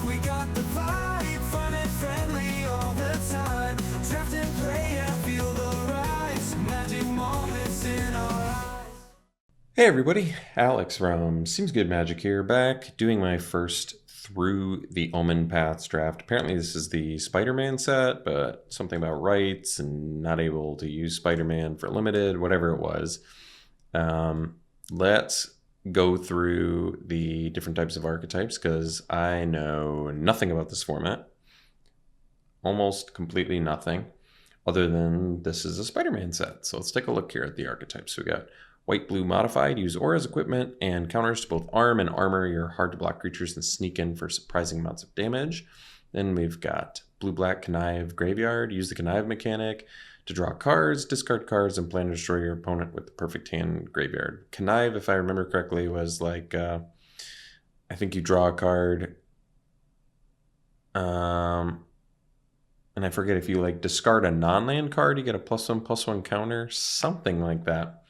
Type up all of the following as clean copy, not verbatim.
We got the vibe, fun and friendly all the time. Draft and play and feel the rise. Magic moments in our eyes. Hey everybody, Alex from SeemsGoodMagic here, back doing my first Through the Omenpaths draft. Apparently this is the Spider-Man set, but something about rights and not able to use Spider-Man for limited, whatever it was. Let's go through the different types of archetypes because I know nothing about this format. Almost completely nothing, other than this is a Spider-Man set. So let's take a look here at the archetypes. We got White Blue modified, use aura's equipment and counters to both arm and armor your hard to block creatures and sneak in for surprising amounts of damage. Then we've got Blue Black Connive Graveyard, use the Connive mechanic to draw cards, discard cards, and plan to destroy your opponent with the perfect hand graveyard. Connive, if I remember correctly, was like, I think you draw a card, and I forget if you like discard a non-land card, you get a +1/+1 counter, something like that.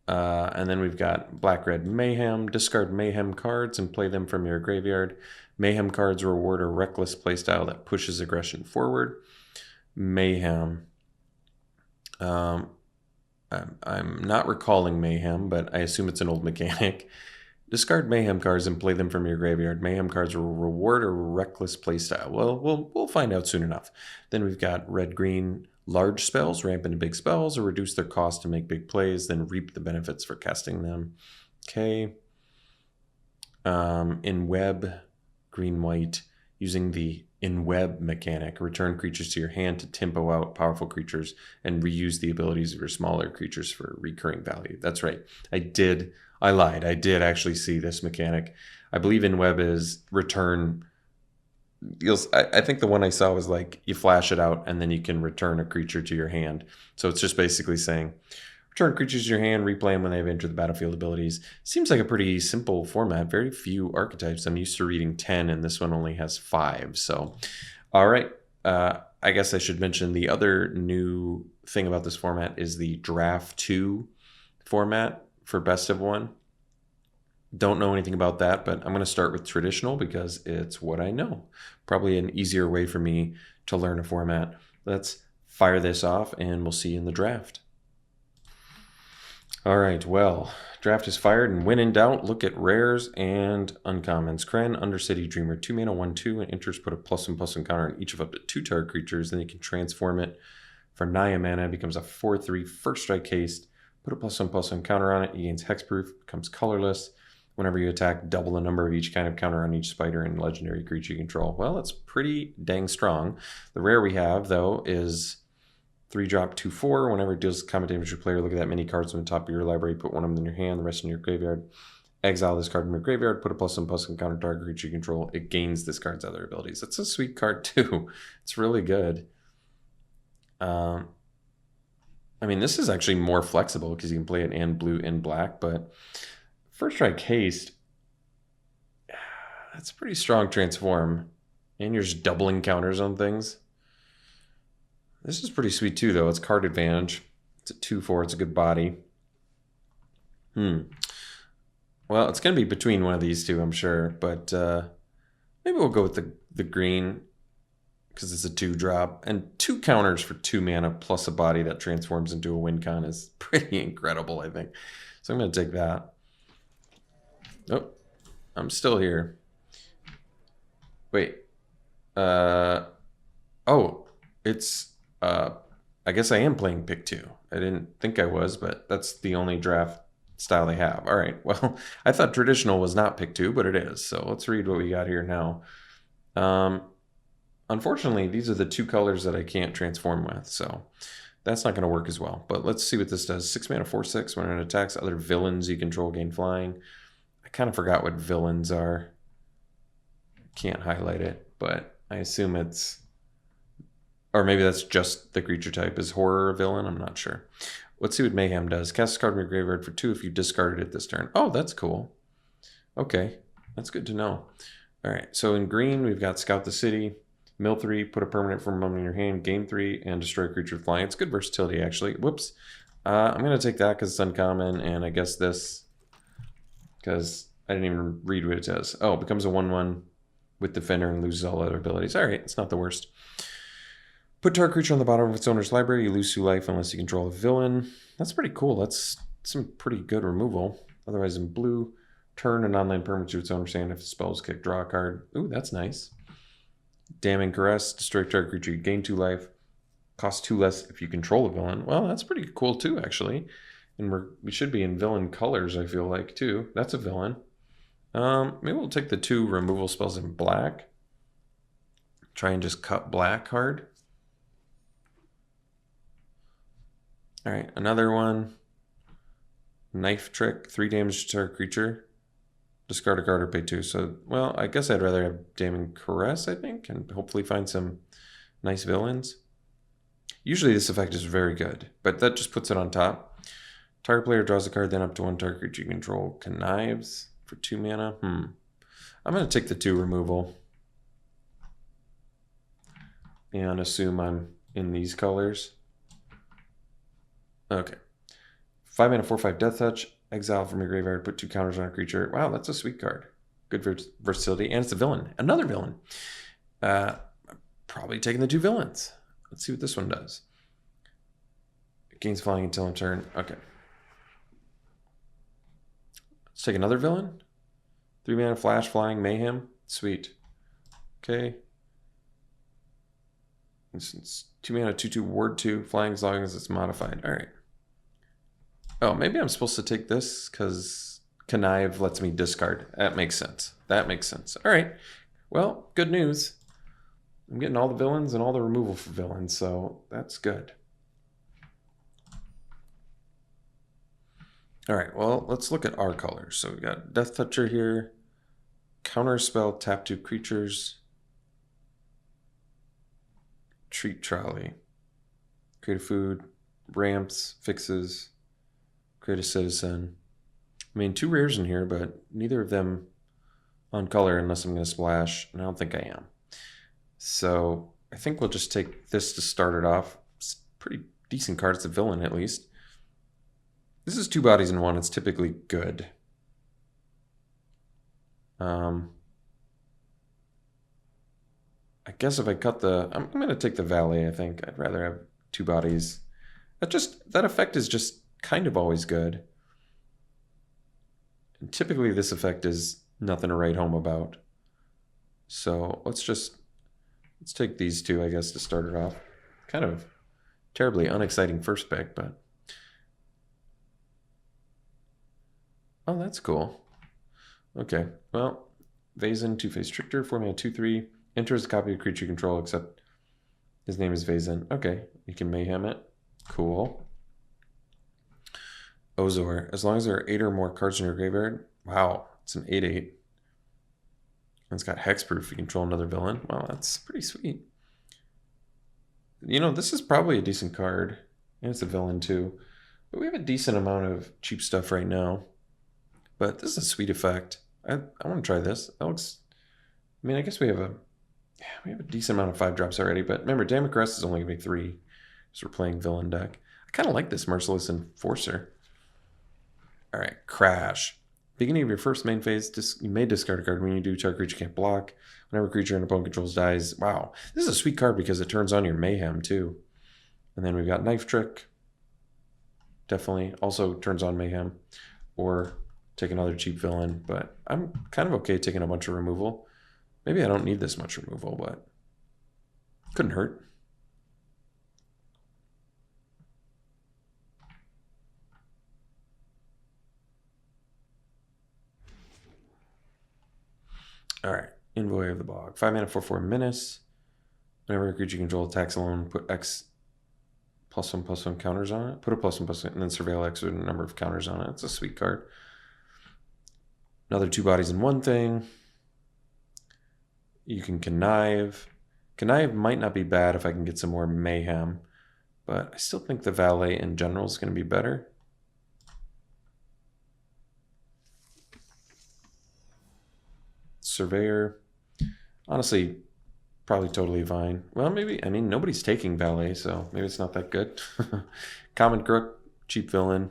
And then we've got Black-Red Mayhem. Discard Mayhem cards and play them from your graveyard. Mayhem cards reward a reckless playstyle that pushes aggression forward. Mayhem. I'm not recalling Mayhem, but I assume it's an old mechanic. Discard Mayhem cards and play them from your graveyard. Mayhem cards will reward a reckless playstyle. Well, we'll find out soon enough. Then we've got Red-Green large spells, ramp into big spells, or reduce their cost to make big plays, then reap the benefits for casting them. Okay. In web, green-white, using the in-web mechanic, return creatures to your hand to tempo out powerful creatures and reuse the abilities of your smaller creatures for recurring value. That's right. I lied. I did actually see this mechanic. I believe in-web is return. I think the one I saw was like you flash it out and then you can return a creature to your hand. So it's just basically saying return creatures to your hand, replay them when they've entered the battlefield abilities. Seems like a pretty simple format. Very few archetypes. I'm used to reading 10 and this one only has 5. So, all right. I guess I should mention the other new thing about this format is the Draft 2 format for best of 1. Don't know anything about that, but I'm going to start with traditional because it's what I know. Probably an easier way for me to learn a format. Let's fire this off and we'll see you in the draft. All right, well, draft is fired, and when in doubt, look at rares and uncommons. Kren, Undercity Dreamer, 2 mana, 1/2, and enters put a +1/+1 counter on each of up to 2 target creatures. Then you can transform it for 9 mana. It becomes a 4/3 first strike haste. Put a +1/+1 counter on it. It gains hexproof, becomes colorless. Whenever you attack, double the number of each kind of counter on each spider and legendary creature you control. Well, it's pretty dang strong. The rare we have, though, is 3-drop 2/4. Whenever it deals combat damage to your player, look at that many cards on the top of your library, put one of them in your hand, the rest in your graveyard. Exile this card from your graveyard, put a +1/+1 counter target creature you control. It gains this card's other abilities. That's a sweet card, too. It's really good. I mean, this is actually more flexible because you can play it in blue and black, but First Strike Haste, that's a pretty strong transform. And you're just doubling counters on things. This is pretty sweet too, though. It's card advantage. It's a 2/4. It's a good body. Well, it's going to be between one of these two, I'm sure. But maybe we'll go with the green because it's a 2-drop. And 2 counters for 2 mana plus a body that transforms into a win con is pretty incredible, I think. So I'm going to take that. Oh, I'm still here. Wait. Oh, it's, I guess I am playing pick 2. I didn't think I was, but that's the only draft style they have. All right, well, I thought traditional was not pick 2, but it is. So let's read what we got here now. Unfortunately, these are the 2 colors that I can't transform with, so that's not going to work as well. But let's see what this does. 6 mana, 4/6. When it attacks other villains you control, gain flying. I kind of forgot what villains are. Can't highlight it, but I assume it's, or maybe that's just the creature type. Is horror a villain? I'm not sure. Let's see what Mayhem does. Cast a card from your graveyard for 2 if you discarded it this turn. Oh, that's cool. Okay, that's good to know. All right, so in green, we've got Scout the City, mill 3, put a permanent from a moment in your hand, gain 3, and destroy a creature with flying. It's good versatility, actually. Whoops. I'm going to take that because it's uncommon, and I guess this, because I didn't even read what it says. Oh, it becomes a 1/1 with Defender and loses all other abilities. All right, it's not the worst. Put target creature on the bottom of its owner's library. You lose 2 life unless you control a villain. That's pretty cool. That's some pretty good removal. Otherwise, in blue, turn an online permanent to its owner's hand. If the spell is kicked, draw a card. Ooh, that's nice. Damning Caress. Destroy target creature. You gain 2 life. Cost 2 less if you control a villain. Well, that's pretty cool too, actually. And we should be in villain colors, I feel like, too. That's a villain. Maybe we'll take the 2 removal spells in black. Try and just cut black hard. All right, another one. Knife Trick, 3 damage to target creature. Discard a card or pay 2. So, well, I guess I'd rather have Damning Caress, I think, and hopefully find some nice villains. Usually this effect is very good, but that just puts it on top. Target player draws a card, then up to 1 target creature you control. Connives for 2 mana. I'm going to take the 2 removal. And assume I'm in these colors. Okay. 5 mana, 4/5 Death Touch. Exile from your graveyard. Put 2 counters on a creature. Wow, that's a sweet card. Good versatility. And it's a villain. Another villain. Probably taking the 2 villains. Let's see what this one does. It gains flying until in turn. Okay. Let's take another villain. 3 mana, flash, flying, mayhem. Sweet. Okay. It's 2 mana, 2/2, ward 2, flying as long as it's modified. All right. Oh, maybe I'm supposed to take this because Connive lets me discard. That makes sense. That makes sense. All right. Well, good news. I'm getting all the villains and all the removal for villains, so that's good. All right, well, let's look at our colors. So we got Death Toucher here, counter spell, tap 2 creatures, treat trolley, create a food, ramps, fixes, create a citizen. I mean, 2 rares in here, but neither of them on color unless I'm going to splash, and I don't think I am. So I think we'll just take this to start it off. It's a pretty decent card. It's a villain, at least. This is 2 bodies in 1. It's typically good. I guess if I cut the... I'm going to take the valet, I think. I'd rather have 2 bodies. That effect is just kind of always good. And typically this effect is nothing to write home about. So let's take these 2, I guess, to start it off. Kind of terribly unexciting first pick, but... Oh, that's cool. Okay, well, Vazen, 2-Face Trickster, 4 mana, 2/3. Enters a copy of creature you control, except his name is Vazen. Okay, you can mayhem it. Cool. Ozor, as long as there are 8 or more cards in your graveyard. Wow, it's an 8/8. And it's got hexproof. You control another villain. Wow, that's pretty sweet. You know, this is probably a decent card. And it's a villain too. But we have a decent amount of cheap stuff right now. But this is a sweet effect. I want to try this. That looks... I mean, I guess we have a decent amount of 5-drops already. But remember, Damage Rest is only going to be 3. So we're playing villain deck. I kind of like this Merciless Enforcer. All right, Crash. Beginning of your first main phase, you may discard a card. When you do, target creature can't block. Whenever a creature an opponent controls dies. Wow, this is a sweet card because it turns on your mayhem too. And then we've got Knife Trick. Definitely also turns on mayhem. Or take another cheap villain. But I'm kind of okay taking a bunch of removal. Maybe I don't need this much removal, but couldn't hurt. All right, Envoy of the Bog. 5 mana, 4/4 Menace. Whenever a creature you control attacks alone, put X +1/+1 counters on it. Put a +1/+1 and then surveil X with a number of counters on it. It's a sweet card. Another 2 bodies in 1 thing. You can Connive. Connive might not be bad if I can get some more mayhem, but I still think the Valet in general is going to be better. Surveyor, honestly, probably totally fine. Well, maybe, I mean, nobody's taking Valet, so maybe it's not that good. Common Crook, cheap villain,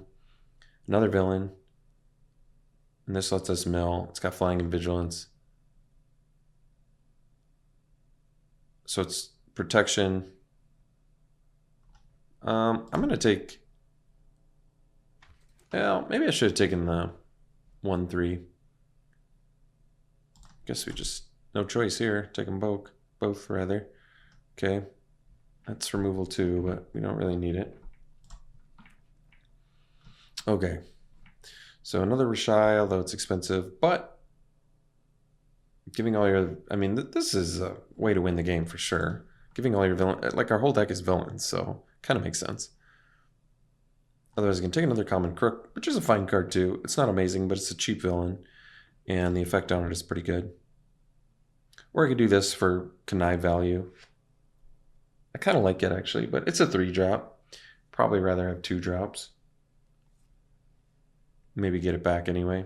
another villain, and this lets us mill. It's got flying and vigilance. So it's protection. I'm going to take... Well, maybe I should have taken the 1/3. Guess we just... No choice here. Take them both rather. Okay. That's removal too, but we don't really need it. Okay. So another Rishai, although it's expensive, but giving all your... I mean, this is a way to win the game for sure. Giving all your villains... Like, our whole deck is villains, so kind of makes sense. Otherwise, I can take another Common Crook, which is a fine card too. It's not amazing, but it's a cheap villain, and the effect on it is pretty good. Or I could do this for connive value. I kind of like it, actually, but it's a 3-drop. Probably rather have 2 drops. Maybe get it back anyway.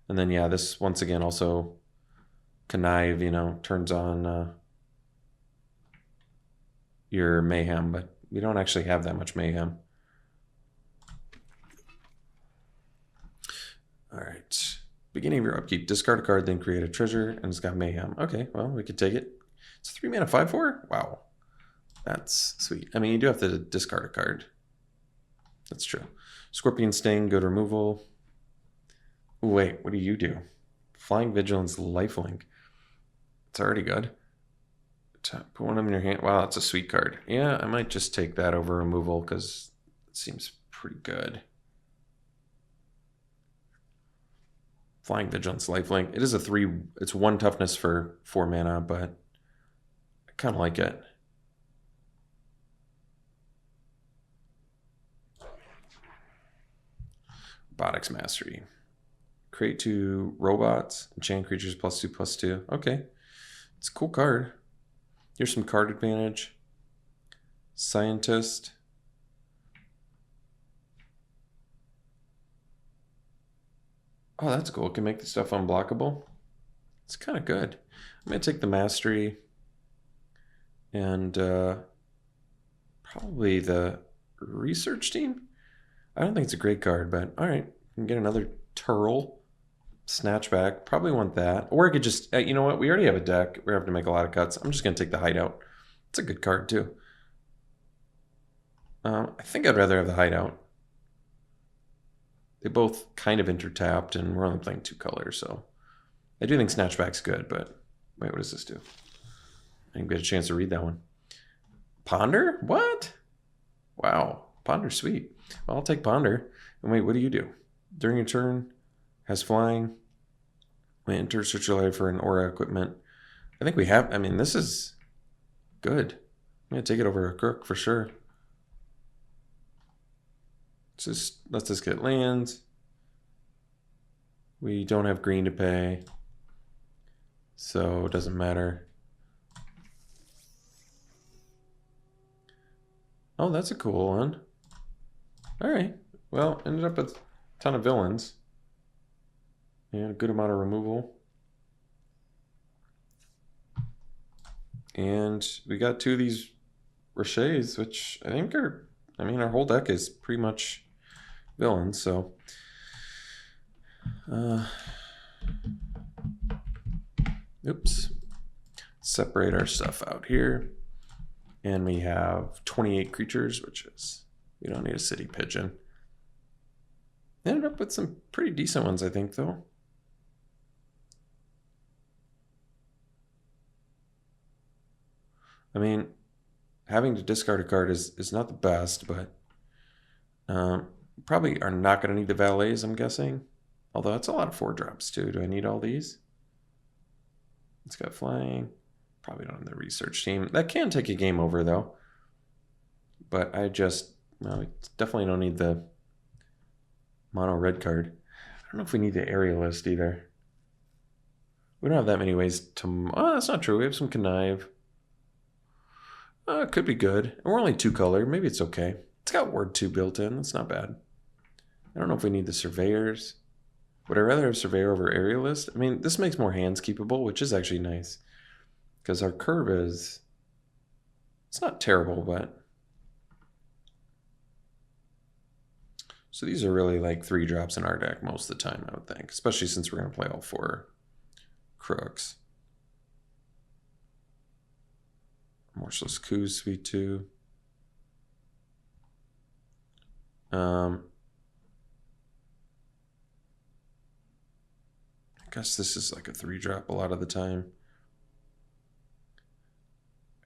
And then, yeah, this, once again, also connive, you know, turns on your mayhem, but we don't actually have that much mayhem. All right. Beginning of your upkeep, discard a card, then create a treasure, and it's got mayhem. Okay, well, we could take it. It's a 3-mana 5/4? Wow. That's sweet. I mean, you do have to discard a card. That's true. Scorpion Sting, go to removal. Ooh, wait, what do you do? Flying Vigilance, Lifelink. It's already good. Put one of them in your hand. Wow, that's a sweet card. Yeah, I might just take that over removal because it seems pretty good. Flying Vigilance, Lifelink. It is a 3. It's 1 toughness for 4 mana, but I kind of like it. Robotics Mastery. Create 2 robots. Enchant creatures +2/+2. Okay. It's a cool card. Here's some card advantage. Scientist. Oh, that's cool. It can make the stuff unblockable. It's kind of good. I'm going to take the Mastery and probably the Research Team. I don't think it's a great card, but all right. We can get another Turl. Snatchback. Probably want that. Or I could just, you know what? We already have a deck. We're having to make a lot of cuts. I'm just going to take the Hideout. It's a good card, too. I think I'd rather have the Hideout. They both kind of intertapped, and we're only playing 2 colors, so I do think Snatchback's good, but wait, what does this do? I didn't get a chance to read that one. Ponder? What? Wow. Ponder's sweet. Well, I'll take Ponder. And wait, what do you do? During your turn, has flying. We enter search your life for an aura equipment. I think we have, I mean, this is good. I'm going to take it over a Crook for sure. Just let's just get lands. We don't have green to pay, so it doesn't matter. Oh, that's a cool one. All right. Well, ended up with a ton of villains and a good amount of removal. And we got 2 of these Rochers, which I think are, I mean, our whole deck is pretty much villains, so oops, separate our stuff out here, and we have 28 creatures, which is, we don't need a city pigeon. Ended up with some pretty decent ones, I think, though. I mean, having to discard a card is not the best, but probably are not going to need the valets, I'm guessing. Although that's a lot of 4-drops too. Do I need all these? It's got flying. Probably don't have the Research Team. That can take a game over though. But I just, well, we definitely don't need the mono red card. I don't know if we need the Aerialist either. We don't have that many ways to, oh, that's not true. We have some Connive. It could be good. And we're only 2 color. Maybe it's okay. It's got Ward 2 built in. That's not bad. I don't know if we need the Surveyors. Would I rather have Surveyor over Aerialist? I mean, this makes more hands keepable, which is actually nice. Because our curve is... It's not terrible, but... So these are really like 3-drops in our deck most of the time, I would think. Especially since we're going to play all 4 Crooks. Morseless Coup, sweet too. I guess this is like a 3-drop a lot of the time.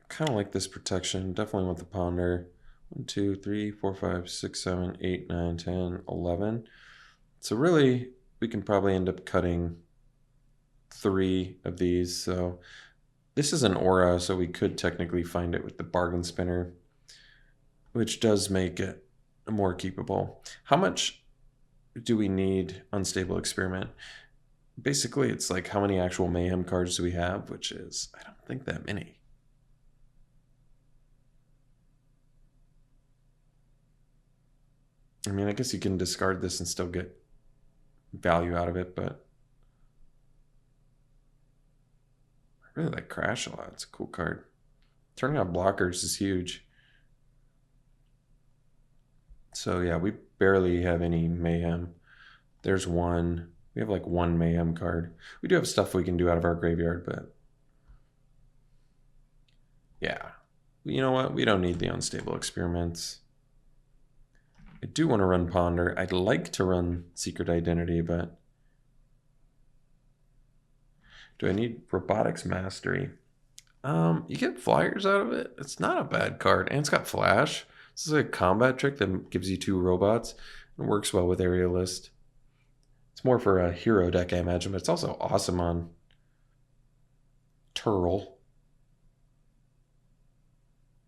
I kind of like this protection. Definitely want the Ponder. 1, 2, 3, 4, 5, 6, 7, 8, 9, 10, 11. So really, we can probably end up cutting 3 of these. So this is an aura, so we could technically find it with the bargain spinner, which does make it more keepable. How much do we need Unstable Experiment? Basically, it's like how many actual Mayhem cards do we have, which is, I don't think that many. I mean, I guess you can discard this and still get value out of it, but I really like Crash a lot. It's a cool card. Turning off blockers is huge. So yeah, we barely have any Mayhem. There's one. We have like 1 Mayhem card. We do have stuff we can do out of our graveyard, but yeah. You know what? We don't need the Unstable Experiments. I do want to run Ponder. I'd like to run Secret Identity, but do I need Robotics Mastery? You get flyers out of it. It's not a bad card, and it's got Flash. This is a combat trick that gives you 2 robots. It works well with Aerialist. It's more for a hero deck, I imagine, but it's also awesome on Turl.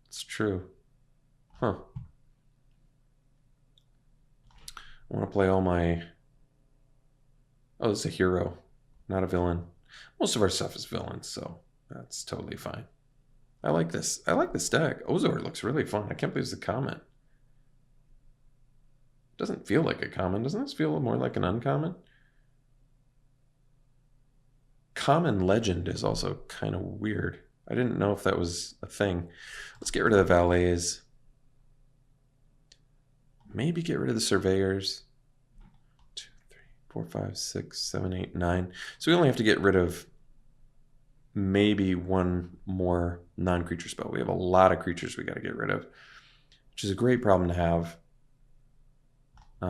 It's true. Huh. I want to play all my... Oh, it's a hero, not a villain. Most of our stuff is villains, so that's totally fine. I like this. I like this deck. Ozor looks really fun. I can't believe it's a common. Doesn't feel like a common. Doesn't this feel more like an uncommon? Common Legend is also kind of weird. I didn't know if that was a thing. Let's get rid of the Valets. Maybe get rid of the Surveyors. 2, 3, 4, 5, 6, 7, 8, 9. So we only have to get rid of maybe 1 more non-creature spell. We have a lot of creatures we got to get rid of, which is a great problem to have. I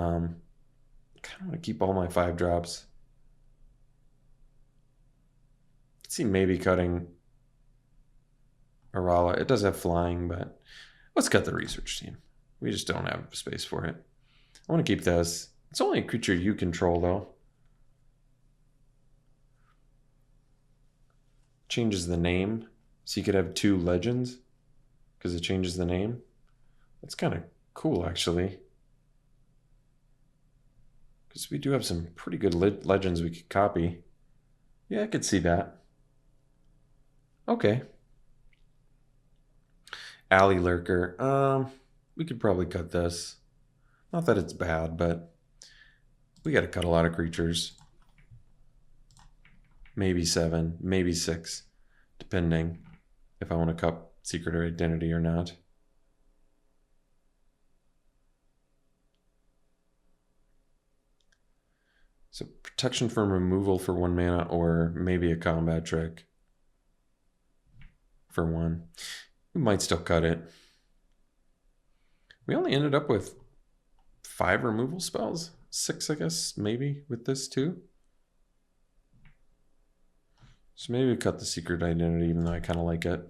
kind of want to keep all my 5 drops. I see maybe cutting Arala. It does have flying, but let's cut the Research Team. We just don't have space for it. I want to keep this. It's only a creature you control, though. Changes the name, so you could have 2 legends because it changes the name. That's kind of cool, actually. Because we do have some pretty good legends we could copy. Yeah, I could see that. Okay. Alley Lurker. We could probably cut this. Not that it's bad, but we got to cut a lot of creatures. Maybe 7, maybe 6, depending if I want to cut Secret or Identity or not. So protection from removal for 1 mana, or maybe a combat trick for 1. We might still cut it. We only ended up with 5 removal spells. 6, I guess, maybe, with this too. So maybe we cut the Secret Identity, even though I kind of like it.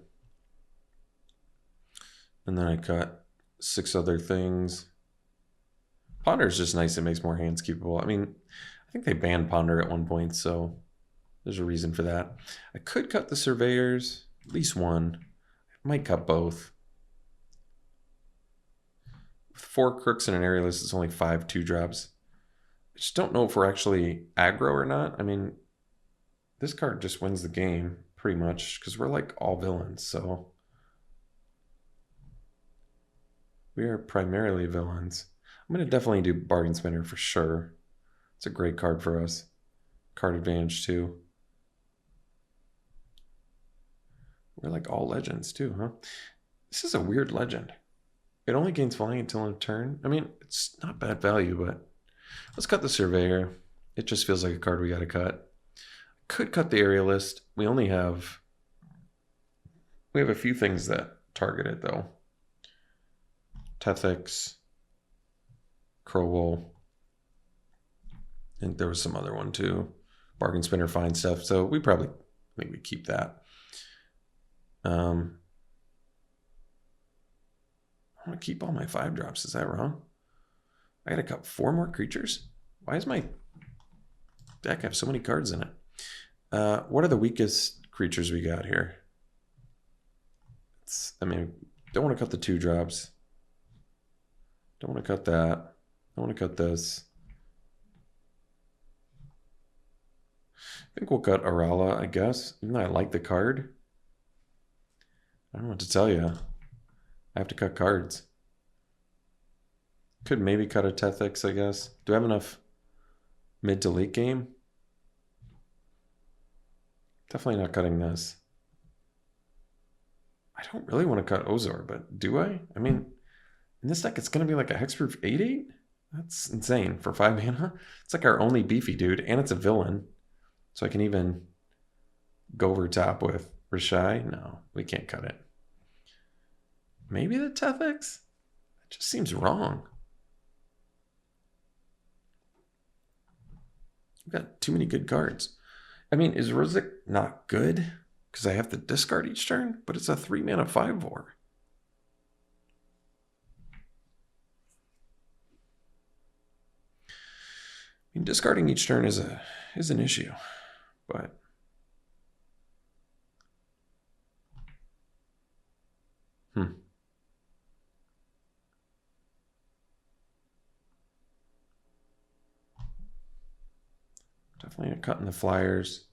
And then I cut 6 other things. Ponder is just nice. It makes more hands keepable. I mean, I think they banned Ponder at one point, so there's a reason for that. I could cut the Surveyors, at least 1. I might cut both. With 4 Crooks and an Aerialist, it's only 5 2-drops. I just don't know if we're actually aggro or not. I mean, this card just wins the game, pretty much, because we're like all villains, so we are primarily villains. I'm going to definitely do Bargain Spinner for sure. It's a great card for us. Card advantage too. We're like all legends too, huh? This is a weird legend. It only gains flying until in turn. I mean, it's not bad value, but let's cut the Surveyor. It just feels like a card we got to cut. Could cut the Aerialist. We only have We have a few things that target it though. Tethix, Crowell. I think there was some other one too. Bargain Spinner, fine stuff. So we probably maybe keep that. I'm gonna keep all my 5-drops. Is that wrong? I gotta cut 4 more creatures? Why does my deck have so many cards in it? What are the weakest creatures we got here? I mean, don't want to cut the 2-drops. Don't want to cut that. Don't want to cut this. I think we'll cut Arala, I guess. Even though I like the card. I don't know what to tell you. I have to cut cards. Could maybe cut a Tethix, I guess. Do I have enough mid to late game? Definitely not cutting this. I don't really want to cut Ozor, but do I? I mean, in this deck, it's going to be like a hexproof 8/8? That's insane for 5 mana. It's like our only beefy dude, and it's a villain. So I can even go over top with Rishai. No, we can't cut it. Maybe the Tethix? It just seems wrong. We've got too many good cards. I mean, is Rizik not good? Because I have to discard each turn, but it's a 3-mana 5/4. I mean, discarding each turn is an issue, but definitely cutting the flyers.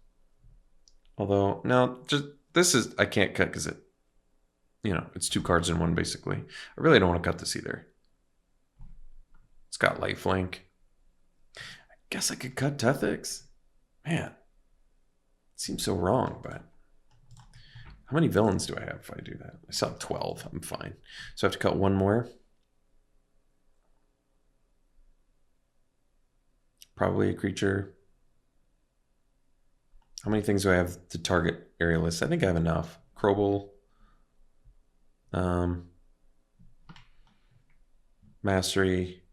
Although now, just this is I can't cut because it's 2 cards in one basically. I really don't want to cut this either. It's got lifelink. I guess I could cut Tethix. Man, it seems so wrong, but how many villains do I have if I do that? I still have 12. I'm fine. So I have to cut 1 more. Probably a creature. How many things do I have to target area lists? I think I have enough. Crowell. Mastery.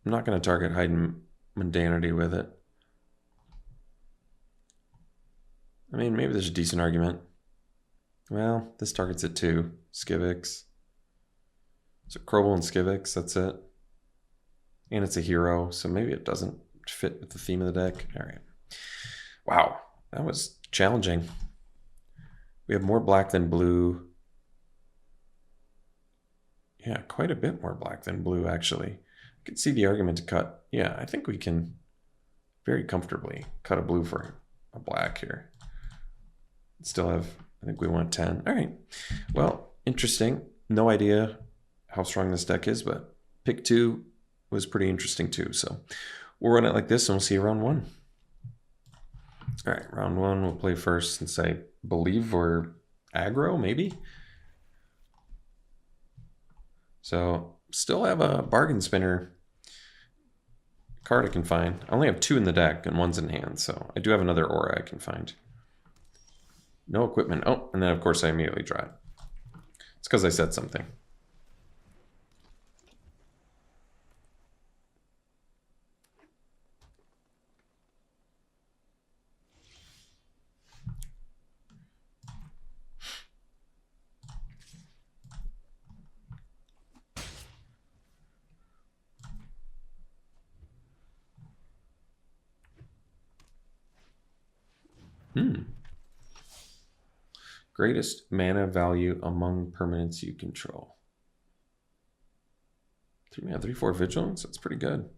I'm not going to target Hidden Mundanity with it. I mean, maybe there's a decent argument. Well, this targets it too. Skivix. So Crowell and Skivix, that's it. And it's a hero, so maybe it doesn't fit with the theme of the deck. All right. Wow, that was challenging. We have more black than blue. Yeah, quite a bit more black than blue, actually. I could see the argument to cut. Yeah, I think we can very comfortably cut a blue for a black here. Still have, I think we want 10. All right. Well, interesting. No idea how strong this deck is, but pick 2 was pretty interesting too. So we'll run it like this and we'll see you round 1. All right, round 1, we'll play first since I believe we're aggro, maybe. So still have a bargain spinner card I can find. I only have 2 in the deck and 1's in hand, so I do have another aura I can find. No equipment. Oh, and then of course I immediately draw it. It's because I said something. Greatest mana value among permanents you control. 3 mana, 3/4 vigilance. That's pretty good.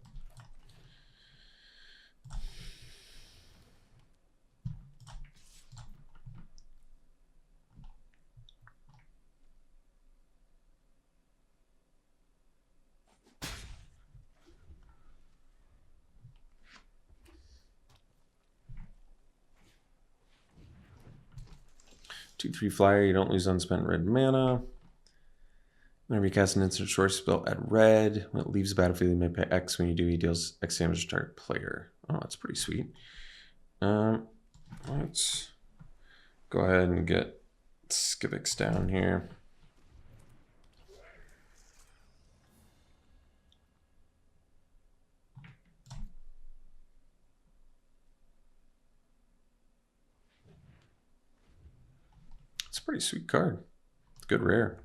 Two, 3 flyer, you don't lose unspent red mana. Whenever you cast an instant short spell at red, when it leaves the battlefield, you may pay X. When you do, he deals X damage to target player. Oh, that's pretty sweet. Let's go ahead and get Skivix down here. It's a pretty sweet card. It's good rare.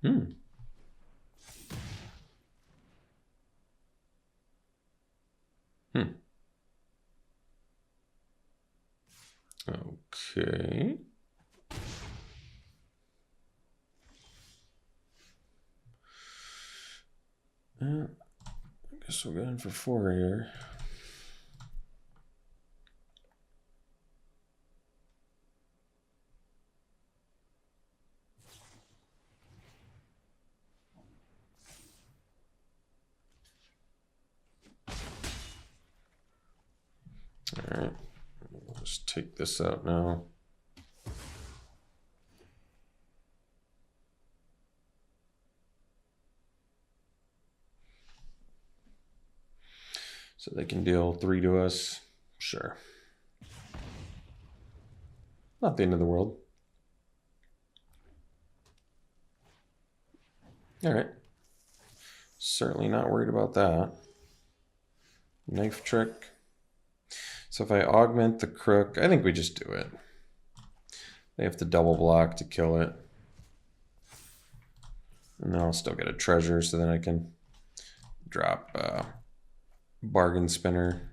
Hmm. Okay. I guess we'll get in for 4 here. All right, we'll just take this out now. So they can deal 3 to us. Sure. Not the end of the world. All right. Certainly not worried about that. Knife trick. So if I augment the crook, I think we just do it. They have to double block to kill it. And then I'll still get a treasure, so then I can drop bargain spinner.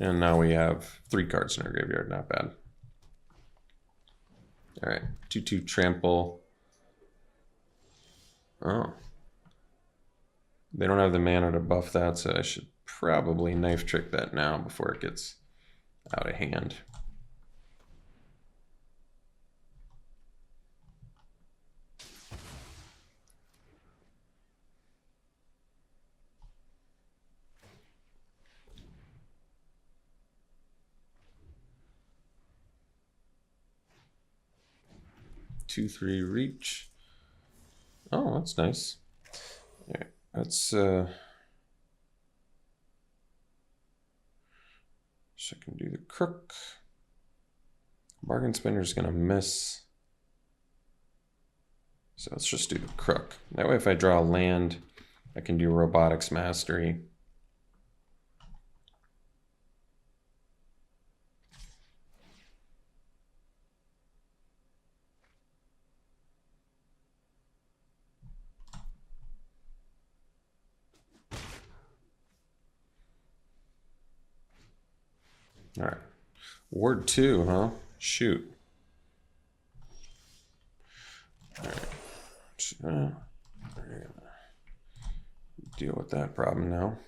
And now we have 3 cards in our graveyard, not bad. All right, 2/2 trample. Oh. They don't have the mana to buff that, so I should probably knife trick that now before it gets out of hand. Two, 3 reach. Oh, that's nice. All right, let's so I can do the crook. Bargain spinner's gonna miss. So let's just do the crook. That way if I draw a land, I can do robotics mastery. All right, ward 2, huh? Shoot. All right, deal with that problem now.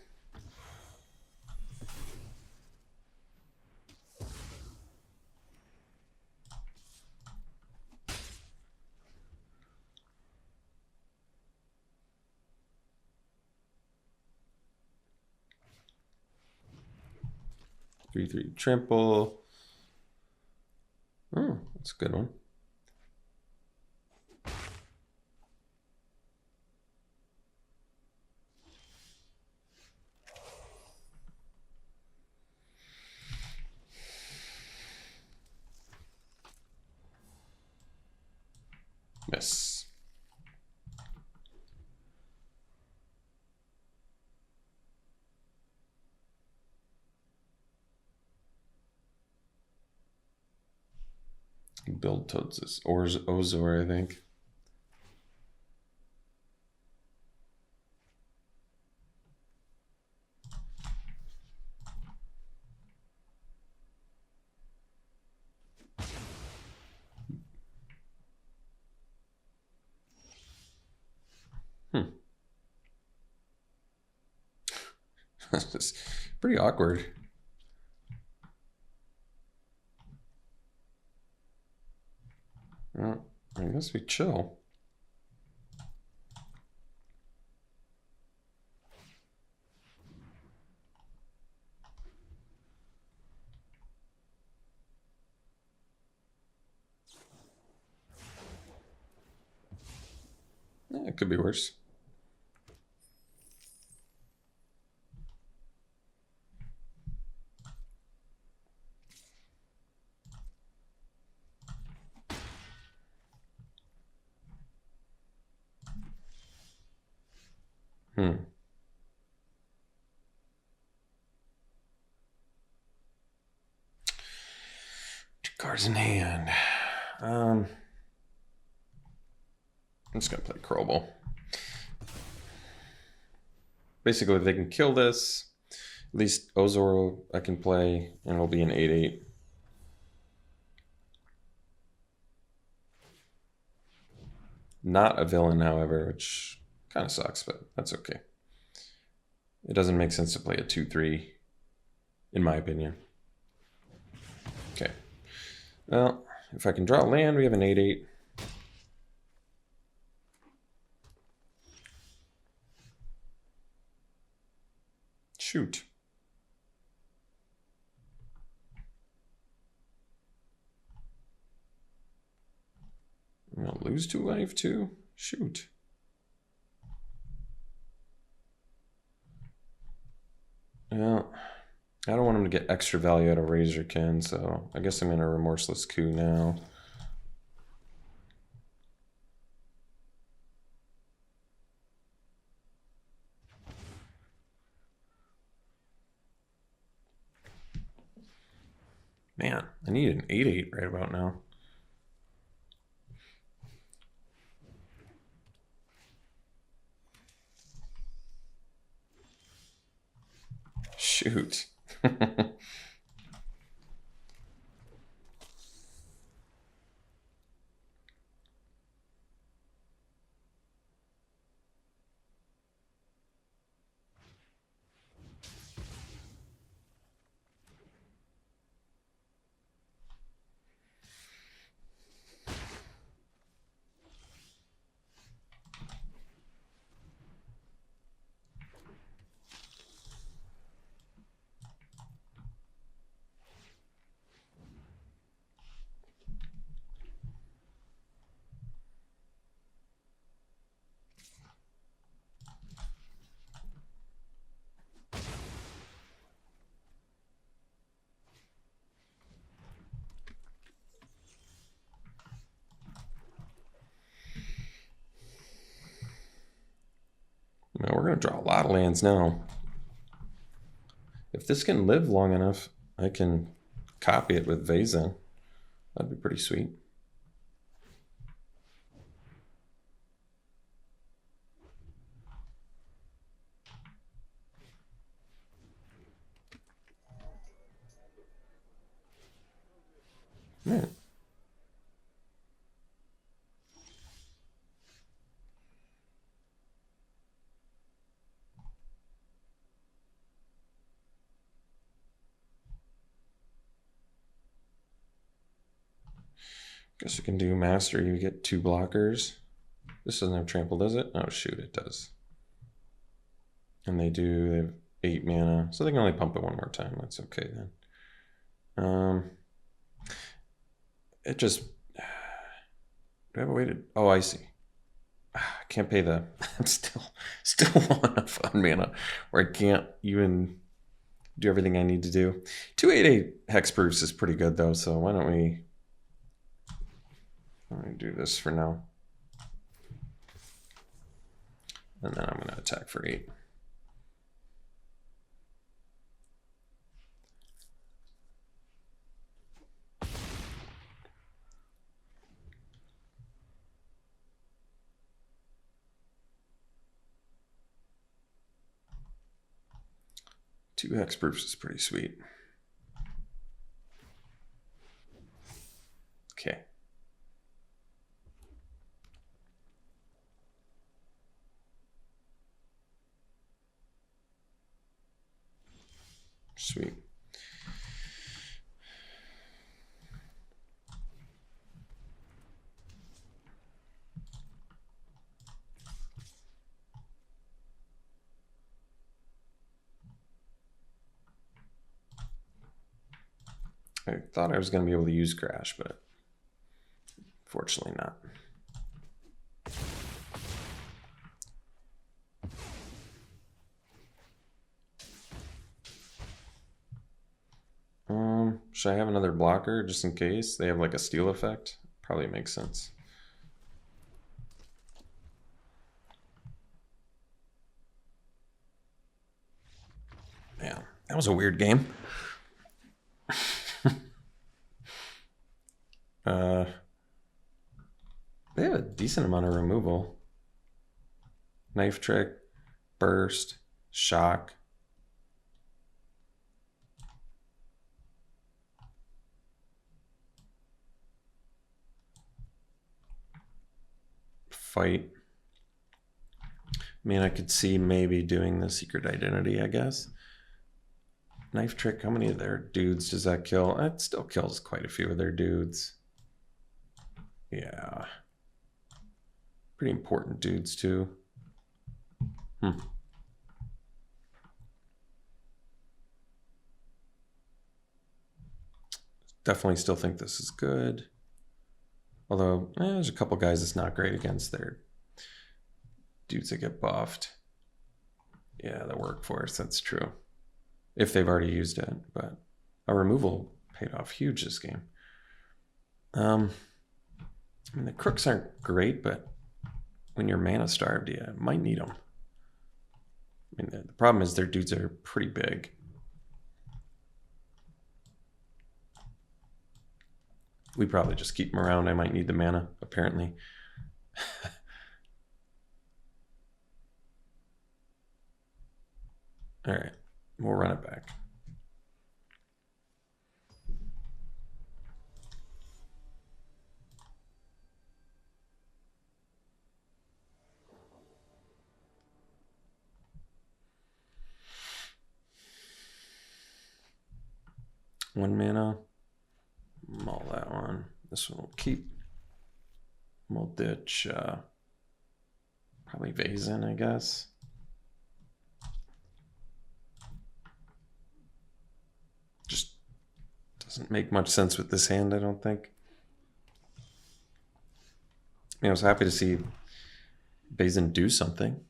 Three trample. Oh, that's a good one. Miss. Build toads this Ozor, I think. This is pretty awkward. Well, I guess we chill. Yeah, it could be worse. Two cards in hand. I'm just gonna play Crobel. Basically, if they can kill this, at least Ozoro I can play, and it'll be an 8/8. Not a villain, however, which kind of sucks, but that's okay. It doesn't make sense to play a 2/3, in my opinion. Okay. Well, if I can draw land, we have an 8/8. Shoot. I'm gonna lose 2 life too? Shoot. Well, I don't want him to get extra value out of Razorkin, so I guess I'm in a Remorseless Coup now. Man, I need an 8/8 right about now. Shoot. Now we're going to draw a lot of lands now. If this can live long enough, I can copy it with Vezin. That'd be pretty sweet. Man. Guess we can do Master. You get 2 blockers. This doesn't have trample, does it? Oh, shoot, it does. And they have 8 mana, so they can only pump it 1 more time. That's okay then. It just... Do I have a way to... Oh, I see. I can't pay the... I'm still low enough on mana where I can't even do everything I need to do. 2/8/8 hexproofs is pretty good though, so why don't we do this for now. And then I'm going to attack for 8. Two hexproofs is pretty sweet. Okay. Sweet. I thought I was going to be able to use Crash, but fortunately not. Should I have another blocker just in case? They have like a steal effect? Probably makes sense. Yeah, that was a weird game. They have a decent amount of removal. Knife trick, burst, shock. Fight. I mean, I could see maybe doing the secret identity, I guess. Knife trick, how many of their dudes does that kill? It still kills quite a few of their dudes. Yeah. Pretty important dudes, too. Definitely still think this is good. Although, there's a couple guys that's not great against their dudes that get buffed. Yeah, the workforce, that's true. If they've already used it, but a removal paid off huge this game. I mean, the crooks aren't great, but when you're mana starved, you might need them. I mean, the problem is their dudes are pretty big. We probably just keep them around. I might need the mana, apparently. All right, we'll run it back. One mana. Mull that one. This one will keep. We'll ditch probably Vazen, I guess. Just doesn't make much sense with this hand, I don't think. I mean, I was happy to see Vazen do something.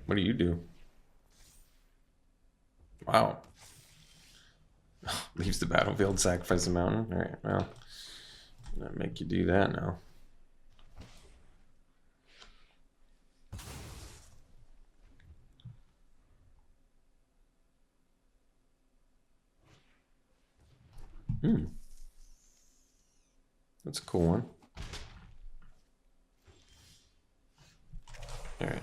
What do you do? Wow. Leaves the battlefield, sacrifice a mountain. All right, well, that make you do that now. That's a cool one. All right.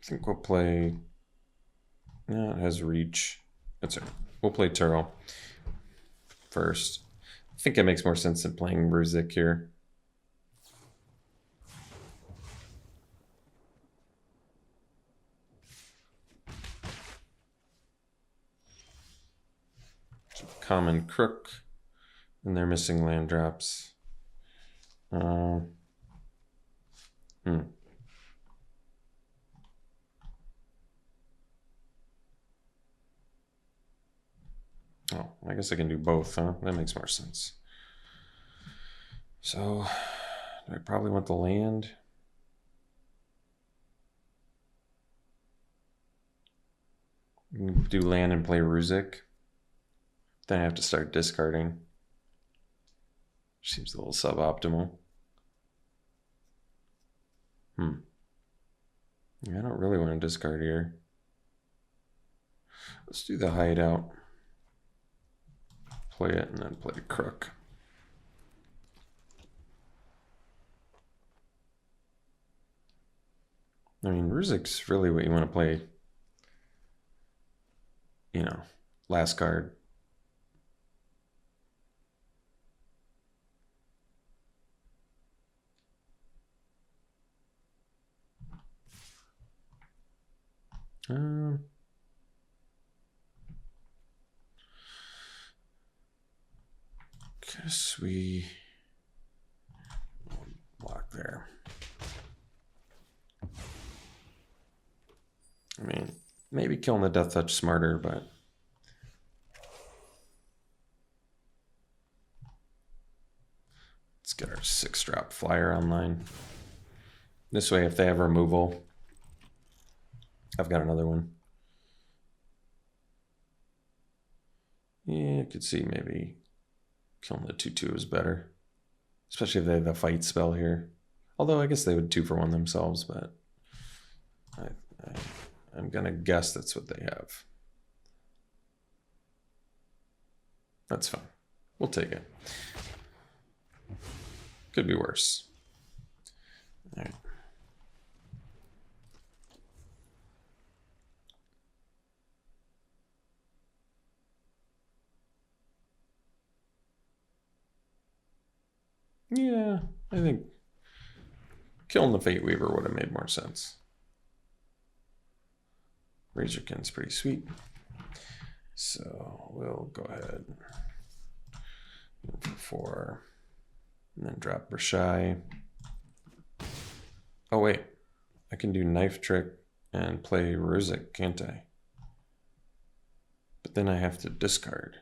I think we'll play. Yeah, it has reach. That's it. We'll play Turl first. I think it makes more sense than playing Ruzik here. Common crook, and they're missing land drops. Oh, I guess I can do both, huh? That makes more sense. So, do I probably want the land? Do land and play Ruzik. Then I have to start discarding. Seems a little suboptimal. Yeah, I don't really want to discard here. Let's do the hideout. Play it and then play the crook. I mean, Ruzik's really what you want to play. You know, last card. Guess we block there. Maybe killing the Death Touch smarter, but let's get our 6-drop flyer online. This way, if they have removal, I've got another one. Yeah, I could see maybe killing the 2/2 is better. Especially if they have the fight spell here. Although I guess they would 2-for-1 themselves, but I'm gonna guess that's what they have. That's fine. We'll take it. Could be worse. All right. Yeah, I think killing the Fate Weaver would have made more sense. Razorkin's pretty sweet. So we'll go ahead for 4 and then drop Brashai. Oh wait, I can do Knife Trick and play Rizik, can't I? But then I have to discard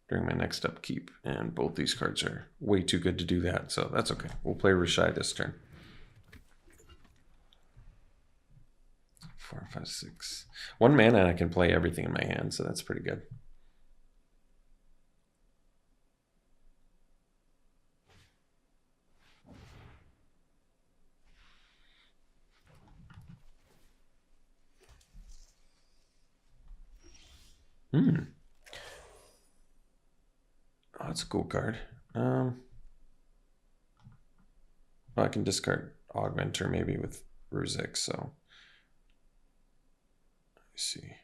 during my next upkeep, and both these cards are way too good to do that, so that's okay. We'll play Rashai this turn. 4, 5, 6. 1 mana and I can play everything in my hand, so that's pretty good. Oh, that's a cool card. Well, I can discard Augmenter maybe with Rizik, so let me see.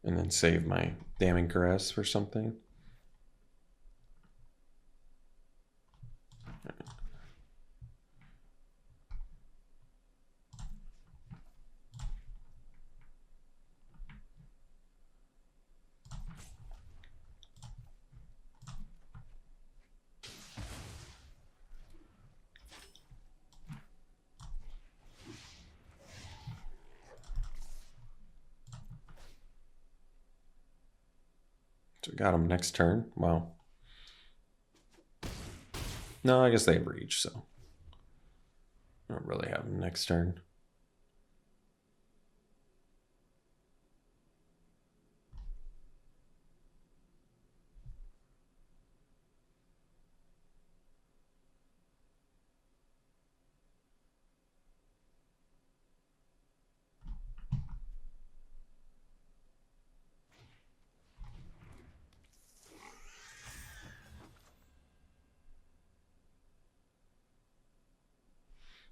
And then save my Damning Caress for something. So we got him next turn. Wow. No, I guess they have reach, so I don't really have him next turn.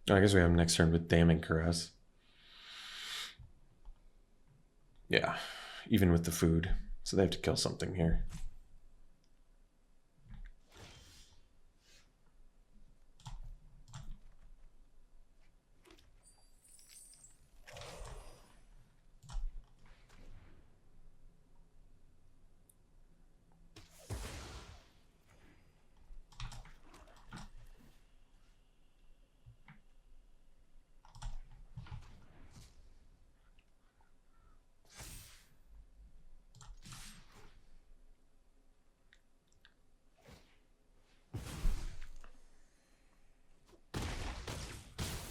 I guess we have him next turn with Damning Caress. Yeah, even with the food. So they have to kill something here.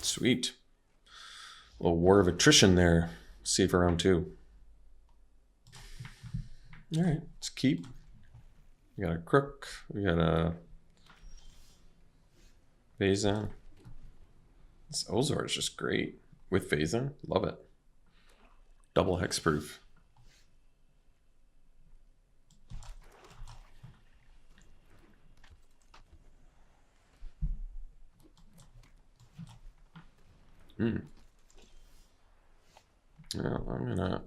Sweet. A little war of attrition there. See for round 2. All right, let's keep. We got a Crook. We got a Phazon. This Ozor is just great with Phazon. Love it. Double hexproof. Well, I'm gonna.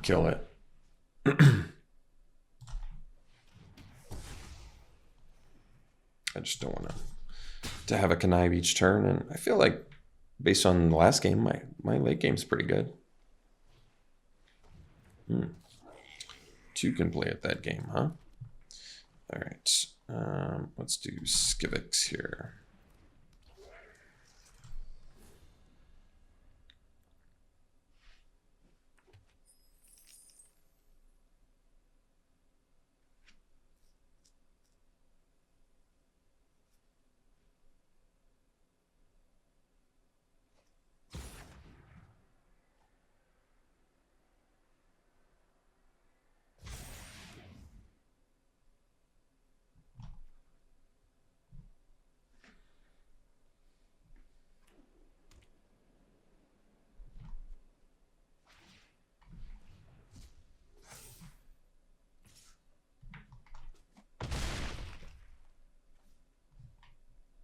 Kill it. I just don't want to have a connive each turn, and I feel like based on the last game, my late game's pretty good. Two can play at that game, huh? All right. Let's do Skivix here.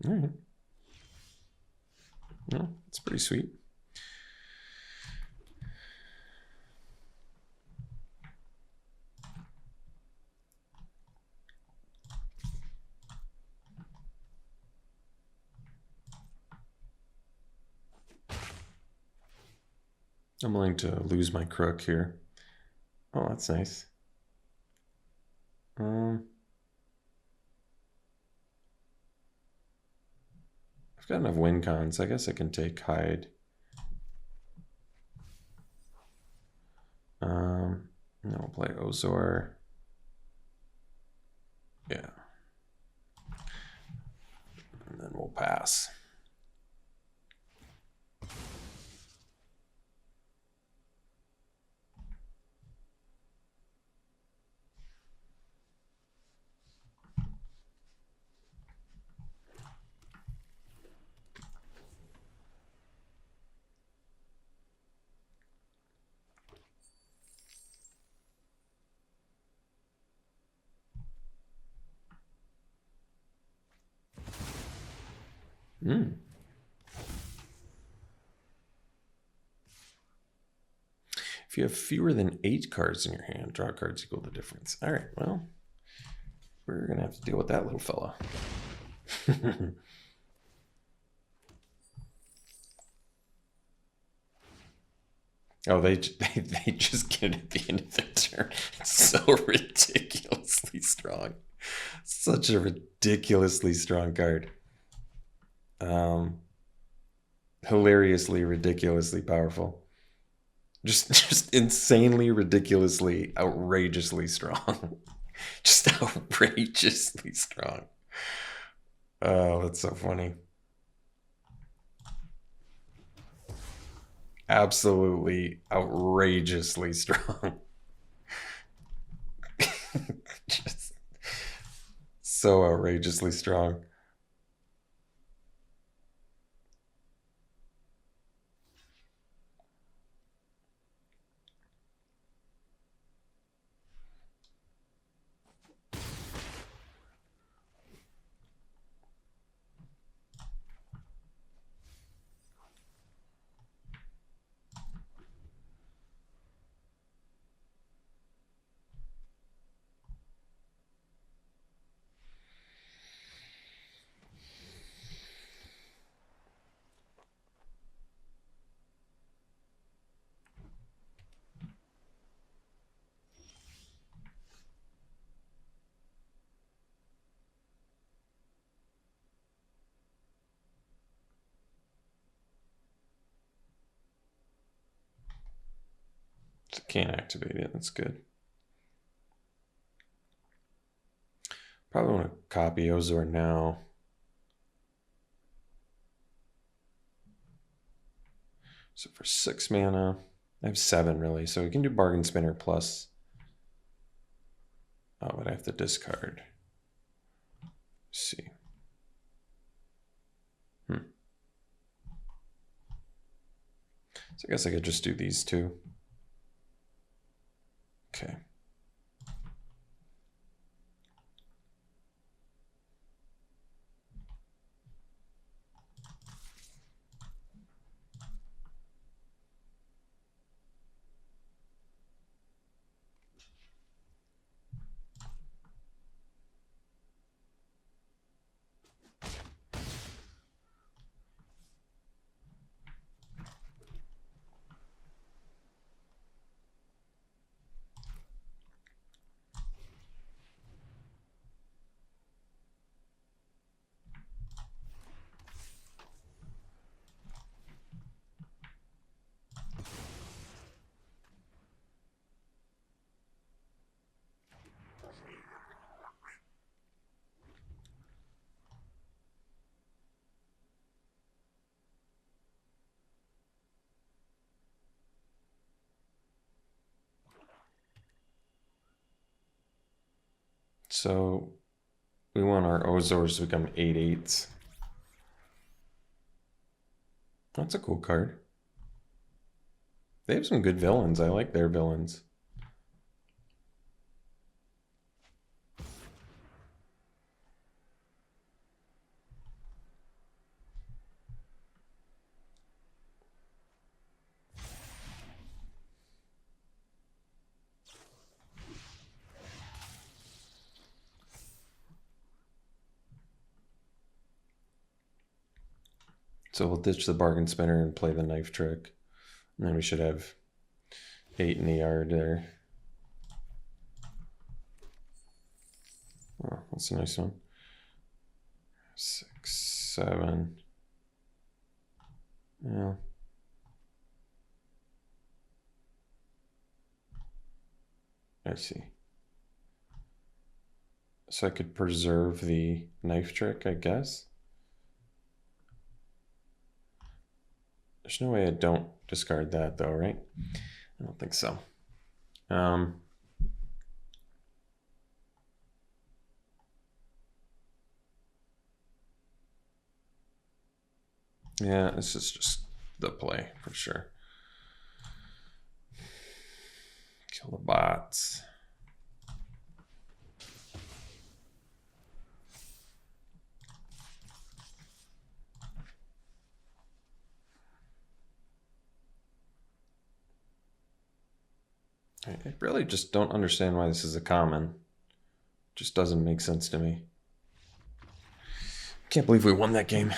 All right. Well, it's pretty sweet. I'm willing to lose my crook here. Oh, that's nice. I've got enough win cons. I guess I can take hide. No, we'll play Ozor. Yeah. And then we'll pass. If you have fewer than 8 cards in your hand, draw cards equal the difference. All right, well, we're going to have to deal with that little fella. Oh, they just get it at the end of the turn. It's so ridiculously strong. Such a ridiculously strong card. Hilariously, ridiculously powerful. Just insanely, ridiculously, outrageously strong. Just outrageously strong. Oh, that's so funny. Absolutely outrageously strong. Just so outrageously strong. Can't activate it. That's good. Probably want to copy Ozor now. So for 6 mana, I have 7 really. So we can do Bargain Spinner plus. Oh, but I have to discard. Let's see. So I guess I could just do these two. Okay. So we want our Ozors to become 8/8s. That's a cool card. They have some good villains. I like their villains. So we'll ditch the bargain spinner and play the knife trick. And then we should have 8 in the yard there. Oh, that's a nice one. 6, 7. Yeah. I see. So I could preserve the knife trick, I guess. There's no way I don't discard that though, right? I don't think so. Yeah, this is just the play for sure. Kill the bots. I really just don't understand why this is a common. Just doesn't make sense to me. Can't believe we won that game.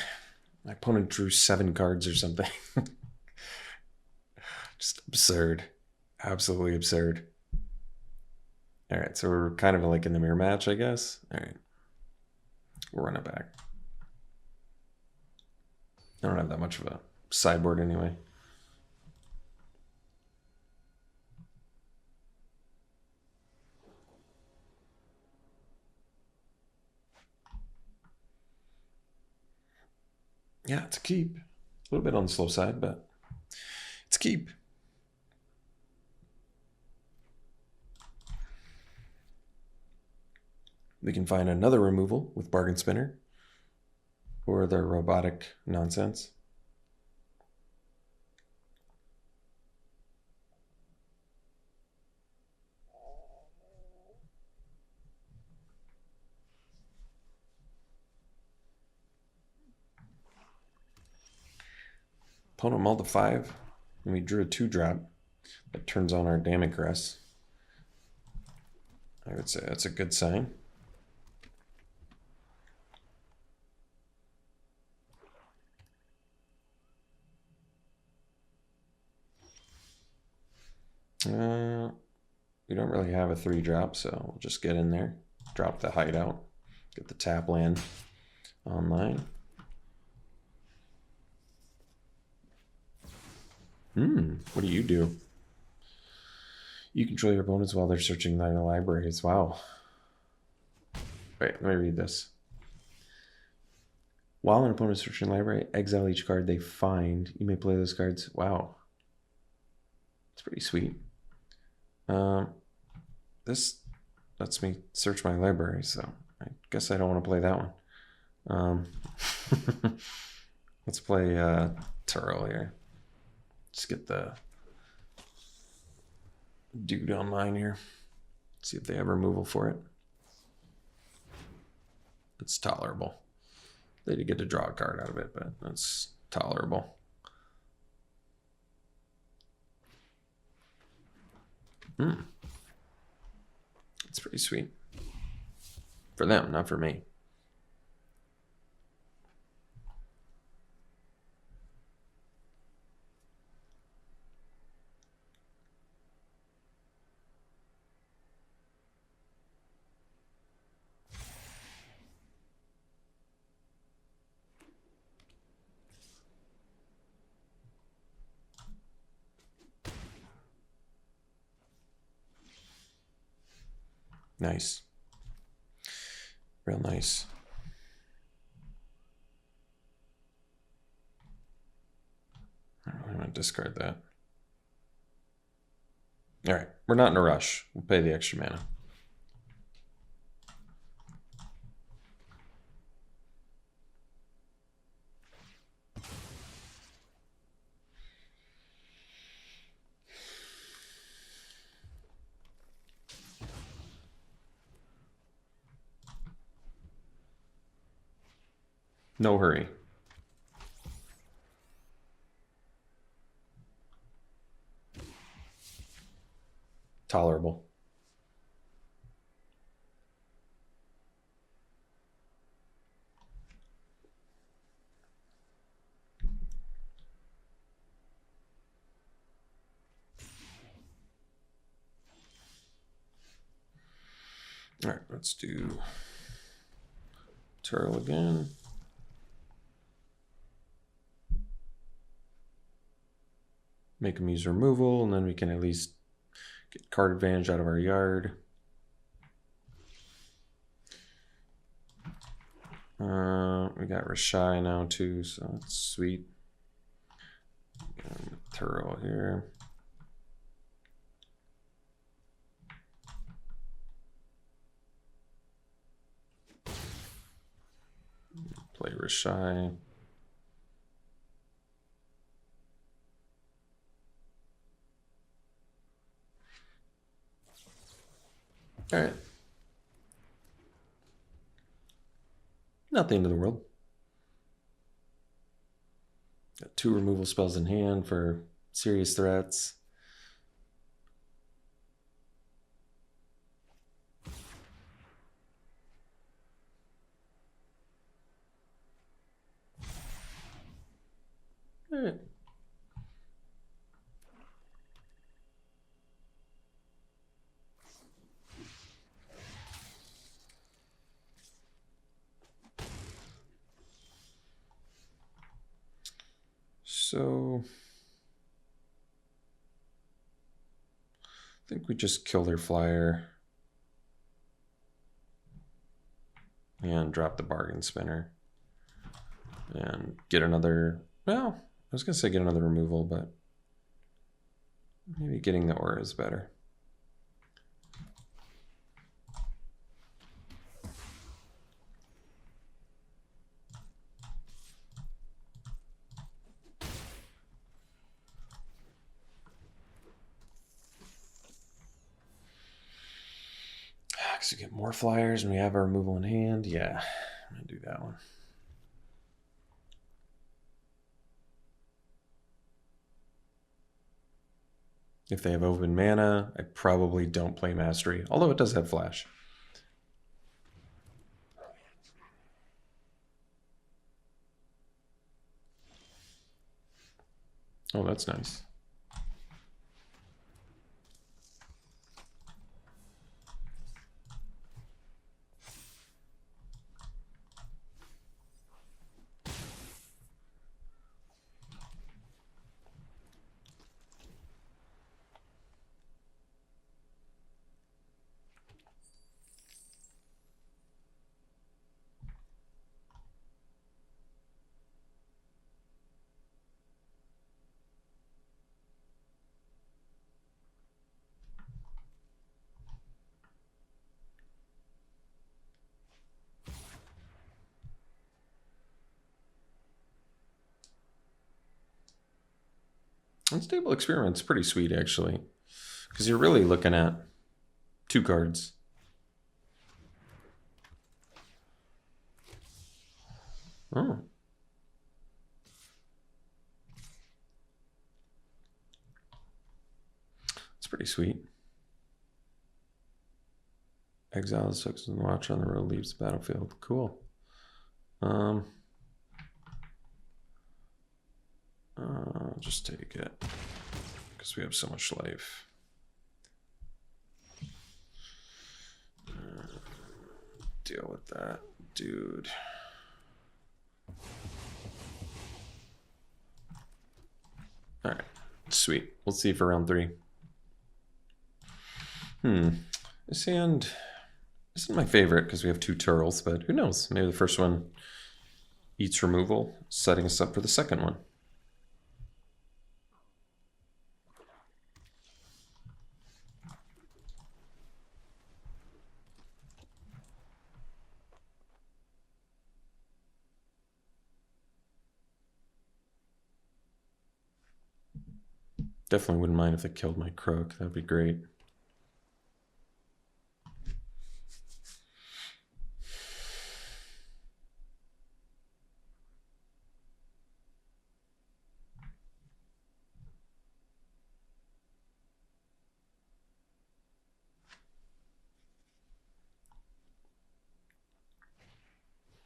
My opponent drew 7 cards or something. Just absurd. Absolutely absurd. All right, so we're kind of like in the mirror match, I guess. All right. We'll run it back. I don't have that much of a sideboard anyway. Yeah, it's a keep. A little bit on the slow side, but it's a keep. We can find another removal with Bargain Spinner or their robotic nonsense. Opponent mulled a 5, and we drew a 2-drop that turns on our Damocrest. I would say that's a good sign. We don't really have a 3-drop, so we'll just get in there, drop the hideout, get the tap land online. What do you do? You control your opponents while they're searching their libraries. Wow. Wait, let me read this. While an opponent is searching library, exile each card they find. You may play those cards. Wow. It's pretty sweet. This lets me search my library, so I guess I don't want to play that one. Let's play Turo here. Just get the dude online here. See if they have removal for it. It's tolerable. They did get to draw a card out of it, but that's tolerable. It's pretty sweet. For them, not for me. Nice. Real nice. I'm going to discard that. All right. We're not in a rush. We'll pay the extra mana. No hurry. Tolerable. All right, let's do Turtle again. Make them use removal, and then we can at least get card advantage out of our yard. We got Rashai now too, so that's sweet. Turtle here. Play Rashai. All right. Not the end of the world. Got 2 removal spells in hand for serious threats. All right. So I think we just kill their flyer and drop the bargain spinner and get another, well, I was gonna say get another removal, but maybe getting the aura is better. Because we get more flyers and we have our removal in hand. Yeah, I'm gonna do that one. If they have open mana, I probably don't play Mastery, although it does have Flash. Oh, that's nice. Unstable Experiment's pretty sweet, actually, because you're really looking at 2 cards. Oh. It's pretty sweet. Exiles Stephenson watch on the road, leaves the battlefield. Cool. Just take it because we have so much life. Deal with that, dude. All right, sweet. We'll see for round 3. This hand isn't my favorite because we have 2 turtles, but who knows? Maybe the first one eats removal, setting us up for the second one. Definitely wouldn't mind if they killed my crook. That'd be great.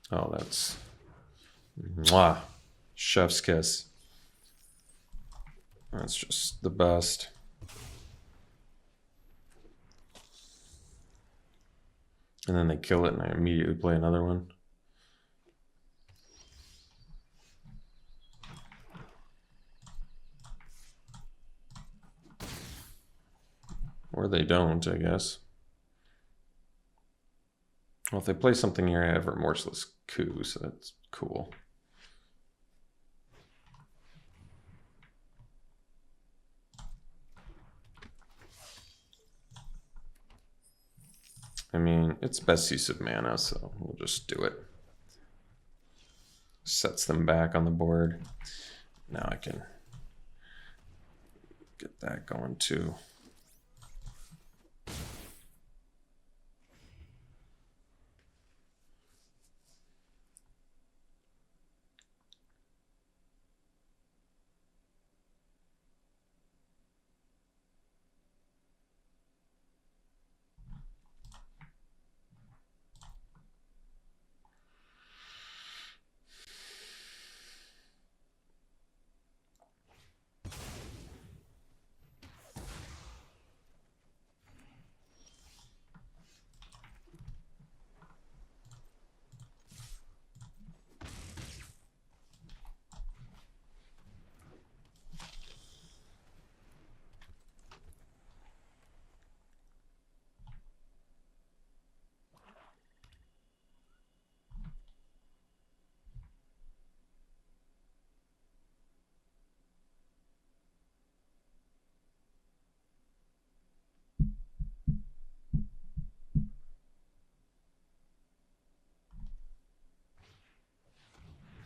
Oh, that's mwah, chef's kiss. That's just the best. And then they kill it, and I immediately play another one. Or they don't, I guess. Well, if they play something here, I have Remorseless Coup, so that's cool. I mean, it's best use of mana, so we'll just do it. Sets them back on the board. Now I can get that going too.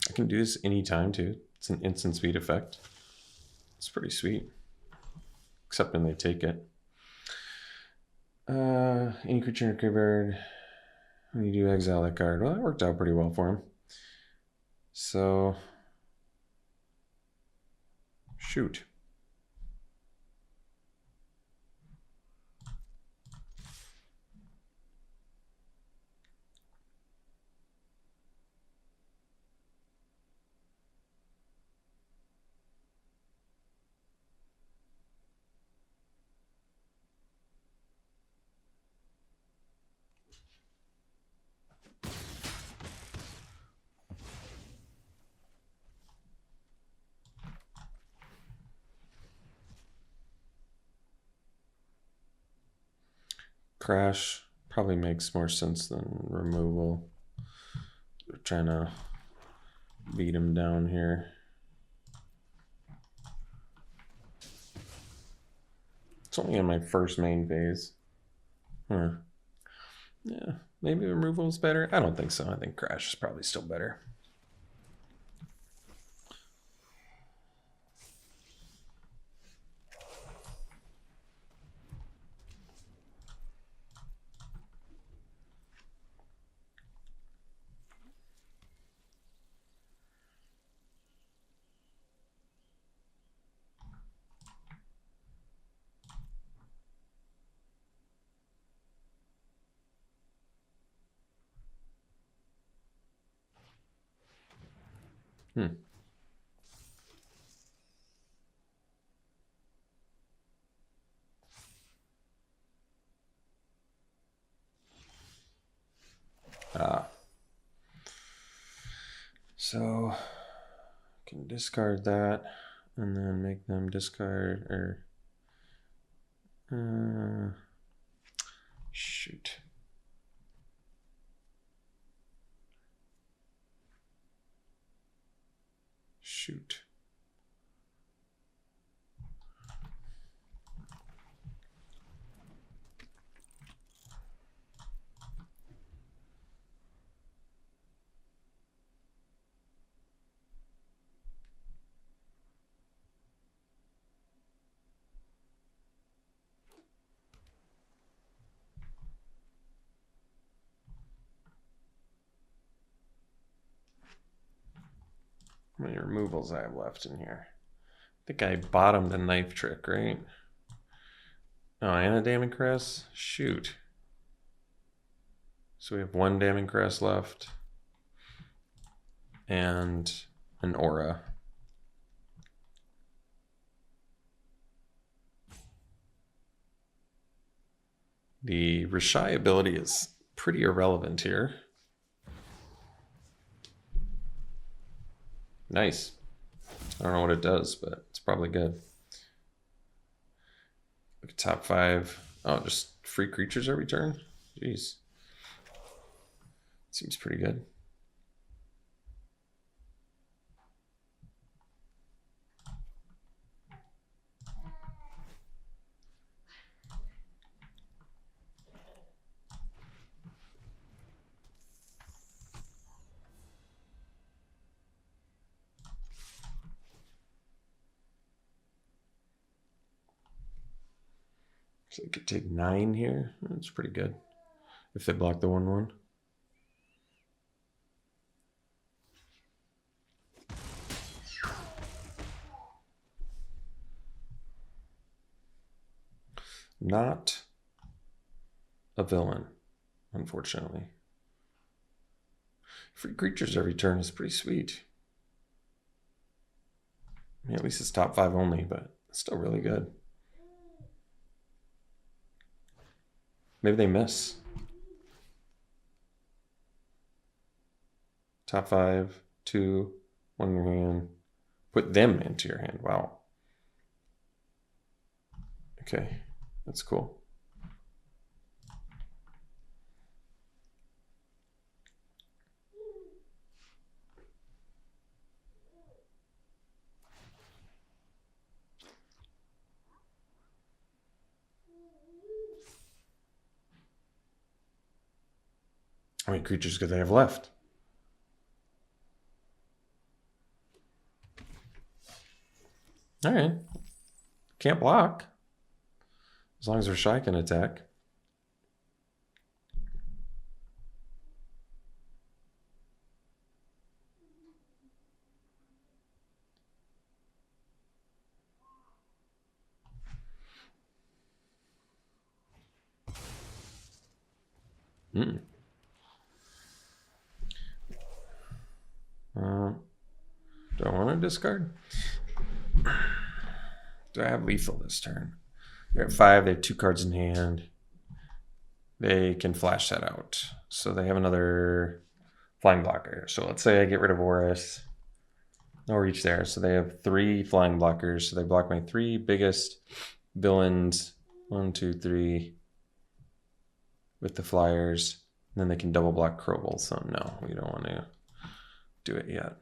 I can do this anytime too. It's an instant speed effect. It's pretty sweet. Except when they take it. Any creature in your graveyard, when you do exile that card. Well, that worked out pretty well for him. So, shoot. Crash probably makes more sense than removal. We're trying to beat him down here. It's only in my first main phase. Yeah, maybe removal is better. I don't think so. I think Crash is probably still better. So can discard that and then make them discard or shoot. Shoot. How many removals I have left in here? I think I bottomed a Knife Trick, right? Oh, and a Damning Crest? Shoot. So we have one Damning Crest left. and an aura. The Rishai ability is pretty irrelevant here. Nice. I don't know what it does, but it's probably good. Look at top 5. Oh, just free creatures every turn? Jeez. Seems pretty good. So you could take 9 here. That's pretty good. If they block the 1/1. Not a villain, unfortunately. Free creatures every turn is pretty sweet. I mean, at least it's top 5 only, but it's still really good. Maybe they miss. Top 5, 2, 1 in your hand. Put them into your hand. Wow. Okay, that's cool. How many creatures could they have left? All right. Can't block. As long as Rishai can attack. Do I want to discard? Do I have lethal this turn? They're at 5. They have 2 cards in hand. They can flash that out. So they have another flying blocker. So let's say I get rid of Horus. No reach there. So they have 3 flying blockers. So they block my 3 biggest villains. 1, 2, 3. With the flyers. And then they can double block Krobel. So no, we don't want to do it yet.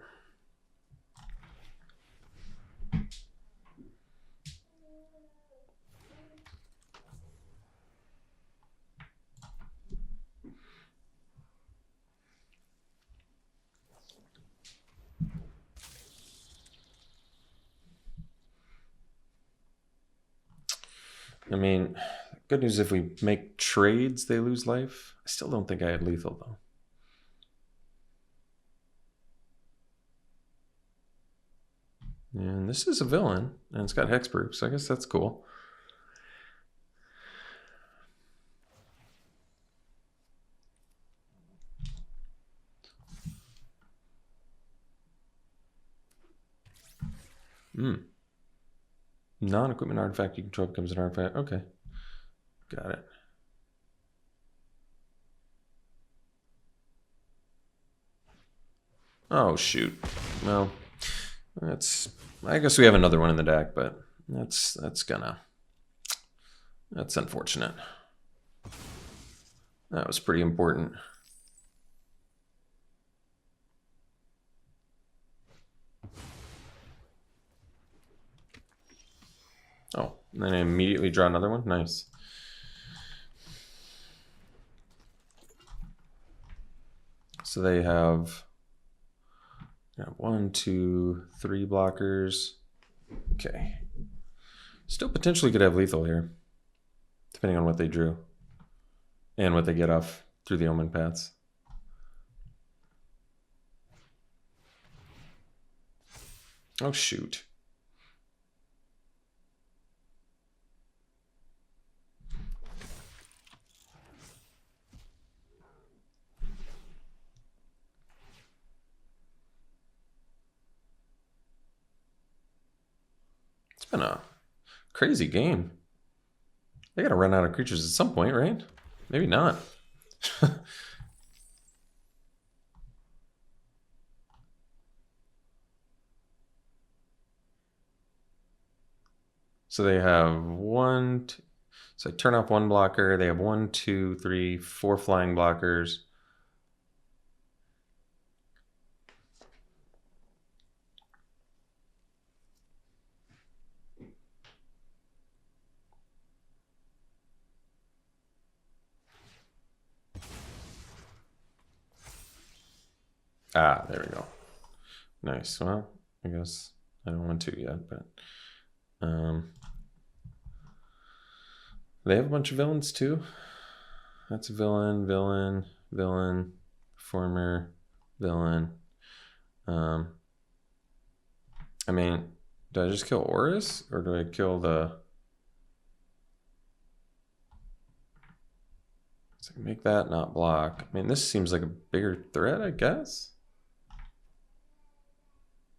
I mean, good news, if we make trades, they lose life. I still don't think I had lethal, though. And this is a villain, and it's got hexproof, so I guess that's cool. Non-equipment artifact you control becomes an artifact. Okay. Got it. Oh, shoot. Well, I guess we have another one in the deck, but that's unfortunate. That was pretty important. Oh, and then I immediately draw another one. Nice. So they have 1, 2, 3 blockers. Okay. Still potentially could have lethal here, depending on what they drew and what they get off through the Omenpaths. Oh, shoot. been a crazy game. They gotta run out of creatures at some point, right? Maybe not. So they have so I turn off one blocker. They have 1, 2, 3, 4 flying blockers. Ah, there we go. Nice. Well, I guess I don't want to yet, but they have a bunch of villains too. That's a villain, villain, villain, former villain. I mean, do I just kill Horus or do I kill the? So make that not block. I mean, this seems like a bigger threat, I guess.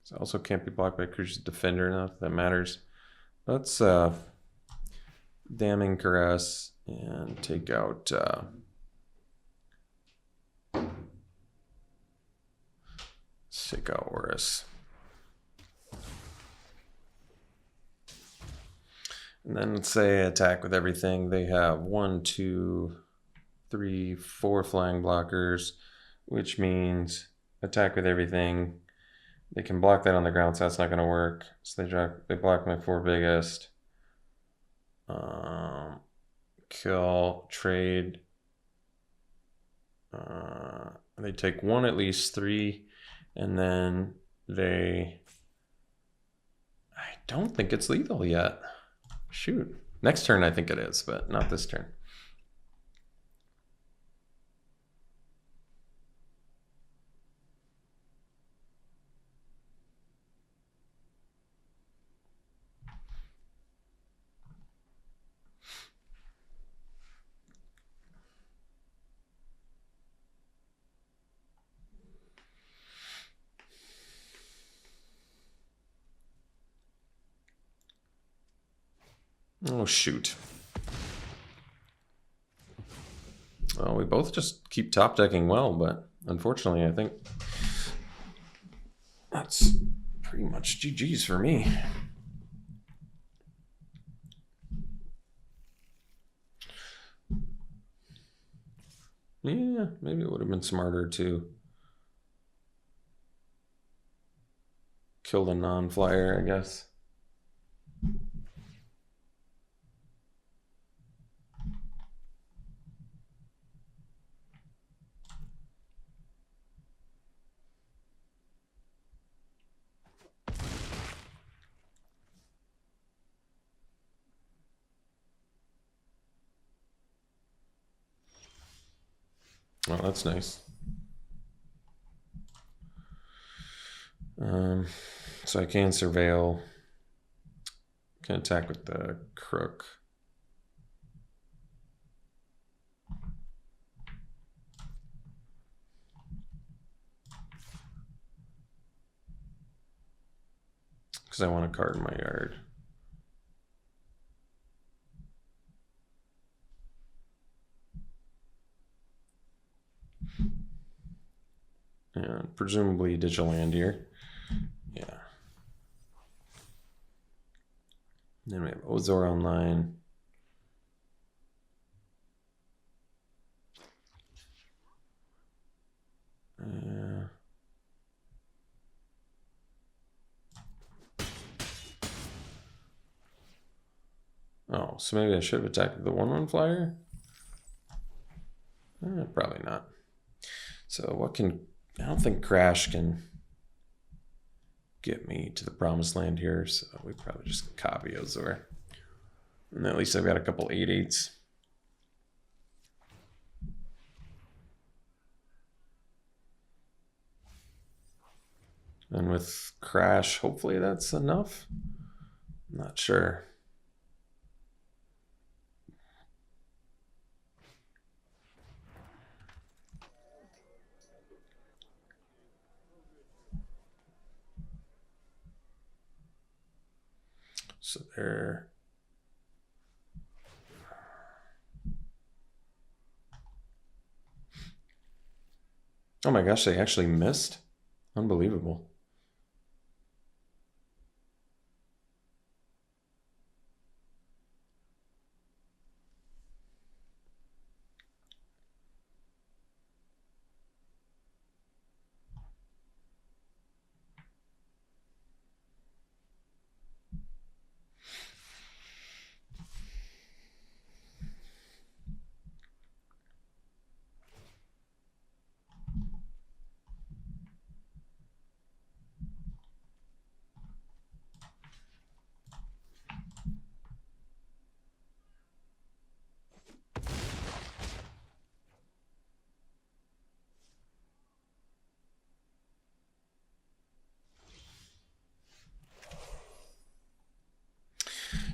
So also can't be blocked by creatures defender enough. That matters. Let's Damning Caress and take out Horus. And then let's say attack with everything. They have 1, 2, 3, 4 flying blockers, which means attack with everything. They can block that on the ground, so that's not going to work. So they block my 4 biggest. Kill, trade. They take 1 at least 3, and then I don't think it's lethal yet. Shoot. Next turn I think it is, but not this turn. Oh, shoot. Well, we both just keep top decking well, but unfortunately, I think that's pretty much GG's for me. Yeah, maybe it would have been smarter to kill the non-flyer, I guess. Oh, that's nice. So I can surveil. Can attack with the crook. Because I want a card in my yard. And presumably digital land here. Yeah. And then we have Ozor online. Oh, so maybe I should have attacked the 1/1 flyer? Probably not. So what can... I don't think Crash can get me to the promised land here, so we probably just copy Ozor. And at least I've got a couple 8/8s. And with Crash, hopefully that's enough. I'm not sure. So they're... Oh my gosh, they actually missed? Unbelievable.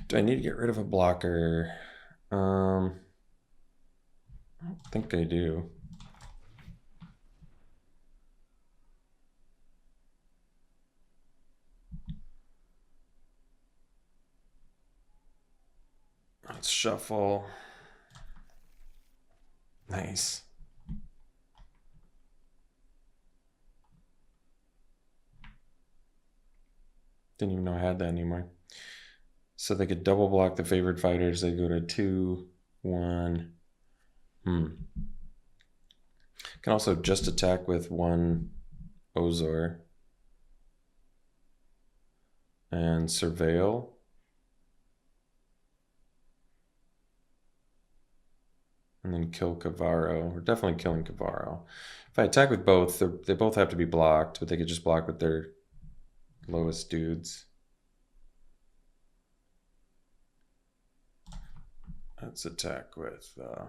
Do I need to get rid of a blocker? I don't think I do. Let's shuffle. Nice. Didn't even know I had that anymore. So they could double block the favored fighters. They go to 2, 1. Can also just attack with 1 Ozor and surveil. And then kill Cavaro. We're definitely killing Cavaro. If I attack with both, they both have to be blocked, but they could just block with their lowest dudes. Let's attack with... I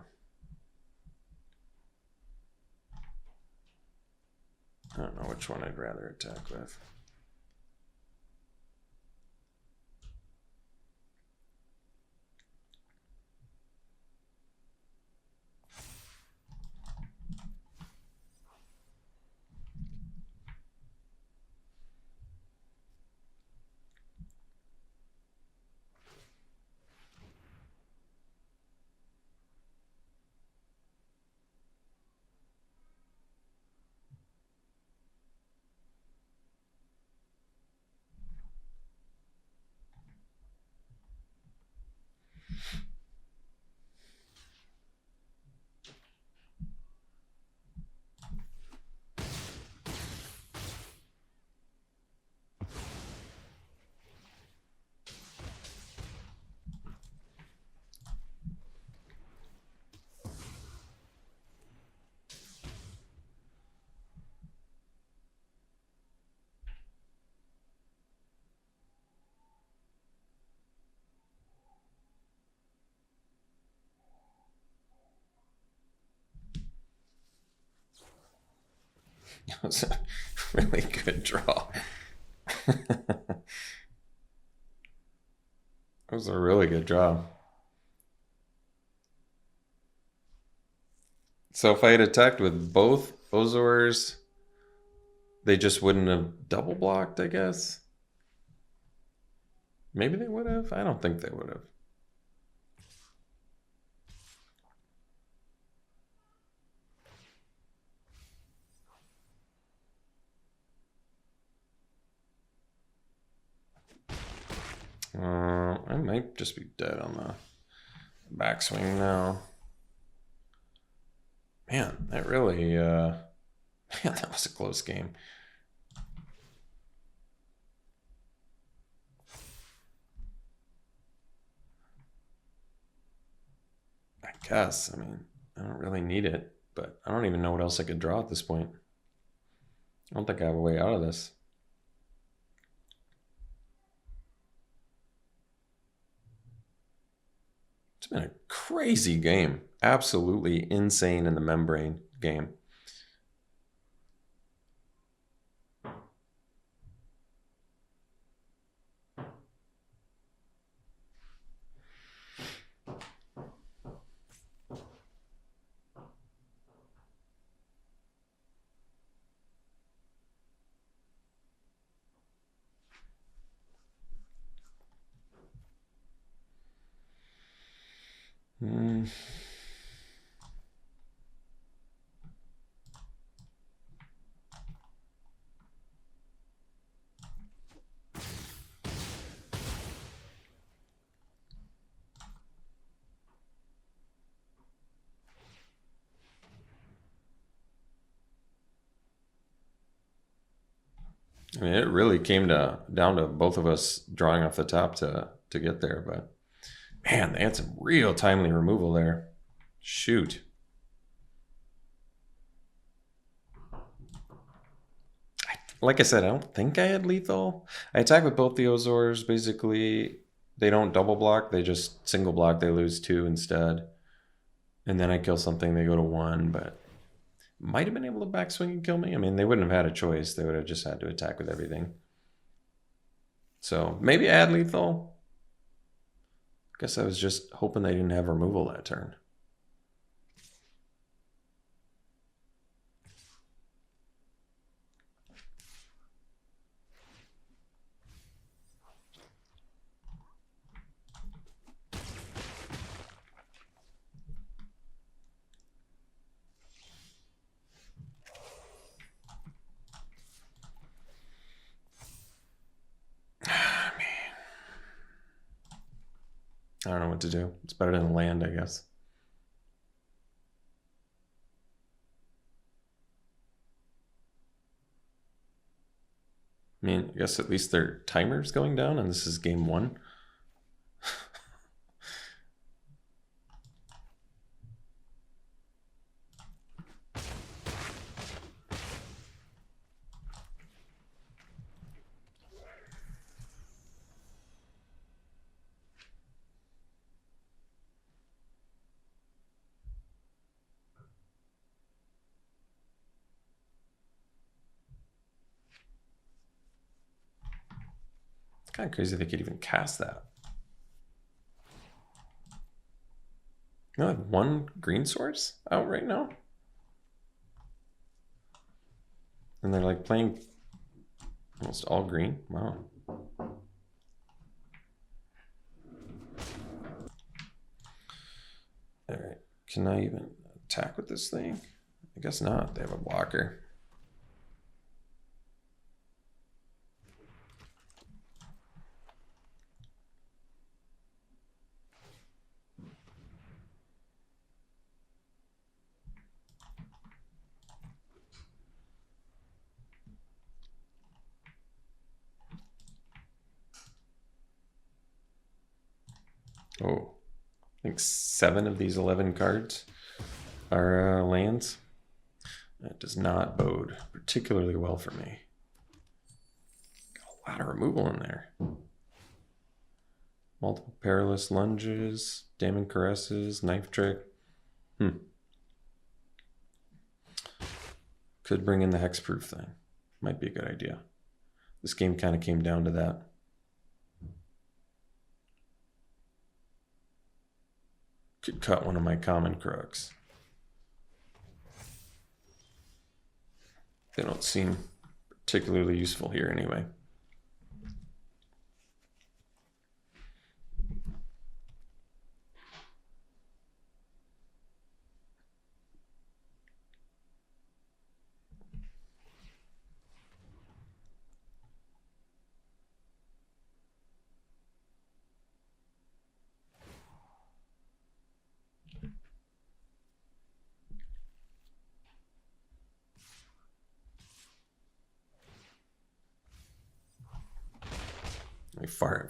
don't know which one I'd rather attack with. It was a really good draw. That was a really good draw. So if I had attacked with both Ozors, they just wouldn't have double blocked, I guess. Maybe they would have. I don't think they would have. I might just be dead on the backswing now. Man, that really, man, that was a close game. I guess, I mean, I don't really need it, but I don't even know what else I could draw at this point. I don't think I have a way out of this. It's been a crazy game. Absolutely insane in the membrane game. I mean, it really came down to both of us drawing off the top to get there, but man, they had some real timely removal there. Shoot. Like I said, I don't think I had lethal. I attack with both the Ozors. Basically, they don't double block. They just single block. They lose 2 instead. And then I kill something. They go to 1, but might have been able to backswing and kill me. I mean, they wouldn't have had a choice. They would have just had to attack with everything. So maybe I had lethal. Guess I was just hoping they didn't have removal that turn. I don't know what to do. It's better than land, I guess. I mean, I guess at least their timer's going down, and this is game 1. Kind of crazy they could even cast that. You know, I have 1 green source out right now. And they're like playing almost all green. Wow. All right. Can I even attack with this thing? I guess not. They have a blocker. Oh, I think 7 of these 11 cards are lands. That does not bode particularly well for me. Got a lot of removal in there. Multiple perilous lunges, damning caresses, knife trick. Could bring in the hexproof thing. Might be a good idea. This game kind of came down to that. Could cut one of my common crooks. They don't seem particularly useful here anyway.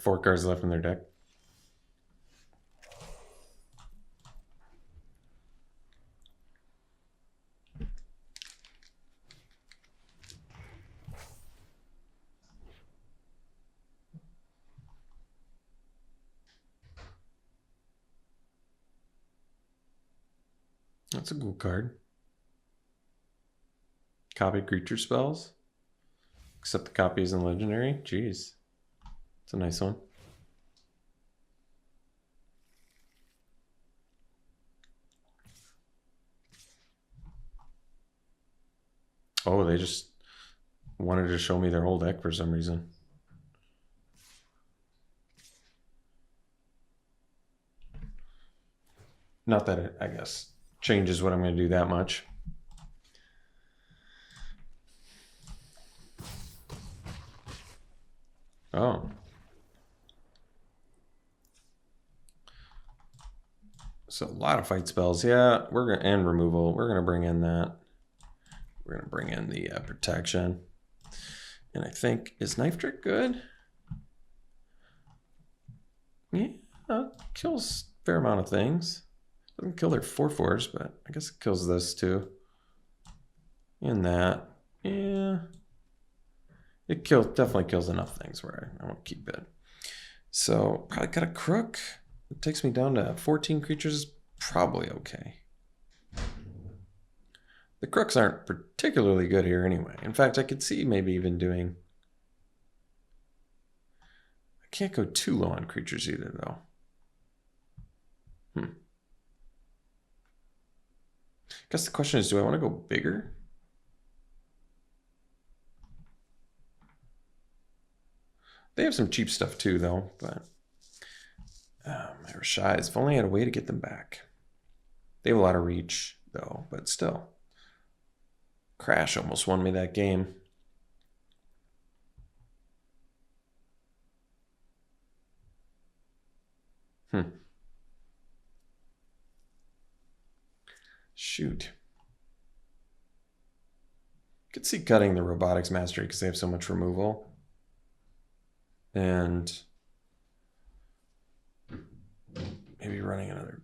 Four cards left in their deck. That's a cool card. Copy creature spells. Except the copy isn't legendary. Jeez. It's a nice one. Oh, they just wanted to show me their whole deck for some reason. Not that it, I guess, changes what I'm going to do that much. Oh. So a lot of fight spells. Yeah, we're going to, and removal. We're going to bring in that. We're going to bring in the protection. And I think, is Knife Trick good? Yeah, kills a fair amount of things. Doesn't kill their 4/4s, but I guess it kills this too. And that. Yeah. It definitely kills enough things where I won't keep it. So probably got a Crook. It takes me down to 14 creatures. Probably okay. The Crooks aren't particularly good here anyway. In fact, I could see maybe even doing... I can't go too low on creatures either, though. Guess the question is, do I want to go bigger? They have some cheap stuff too, though, but my Rashais, if only I had a way to get them back. They have a lot of reach, though, but still. Crash almost won me that game. Shoot. Could see cutting the Robotics Mastery because they have so much removal. And maybe running another...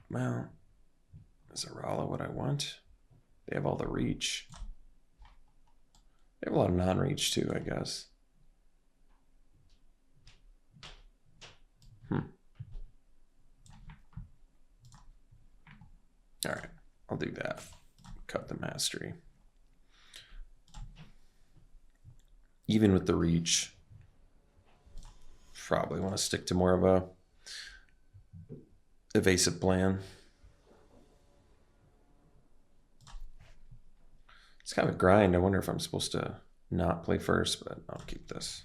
Well, is Arala what I want? They have all the reach. They have a lot of non-reach too, I guess. All right, I'll do that. Cut the Mastery. Even with the reach, probably want to stick to more of a evasive plan. It's kind of a grind. I wonder if I'm supposed to not play first, but I'll keep this.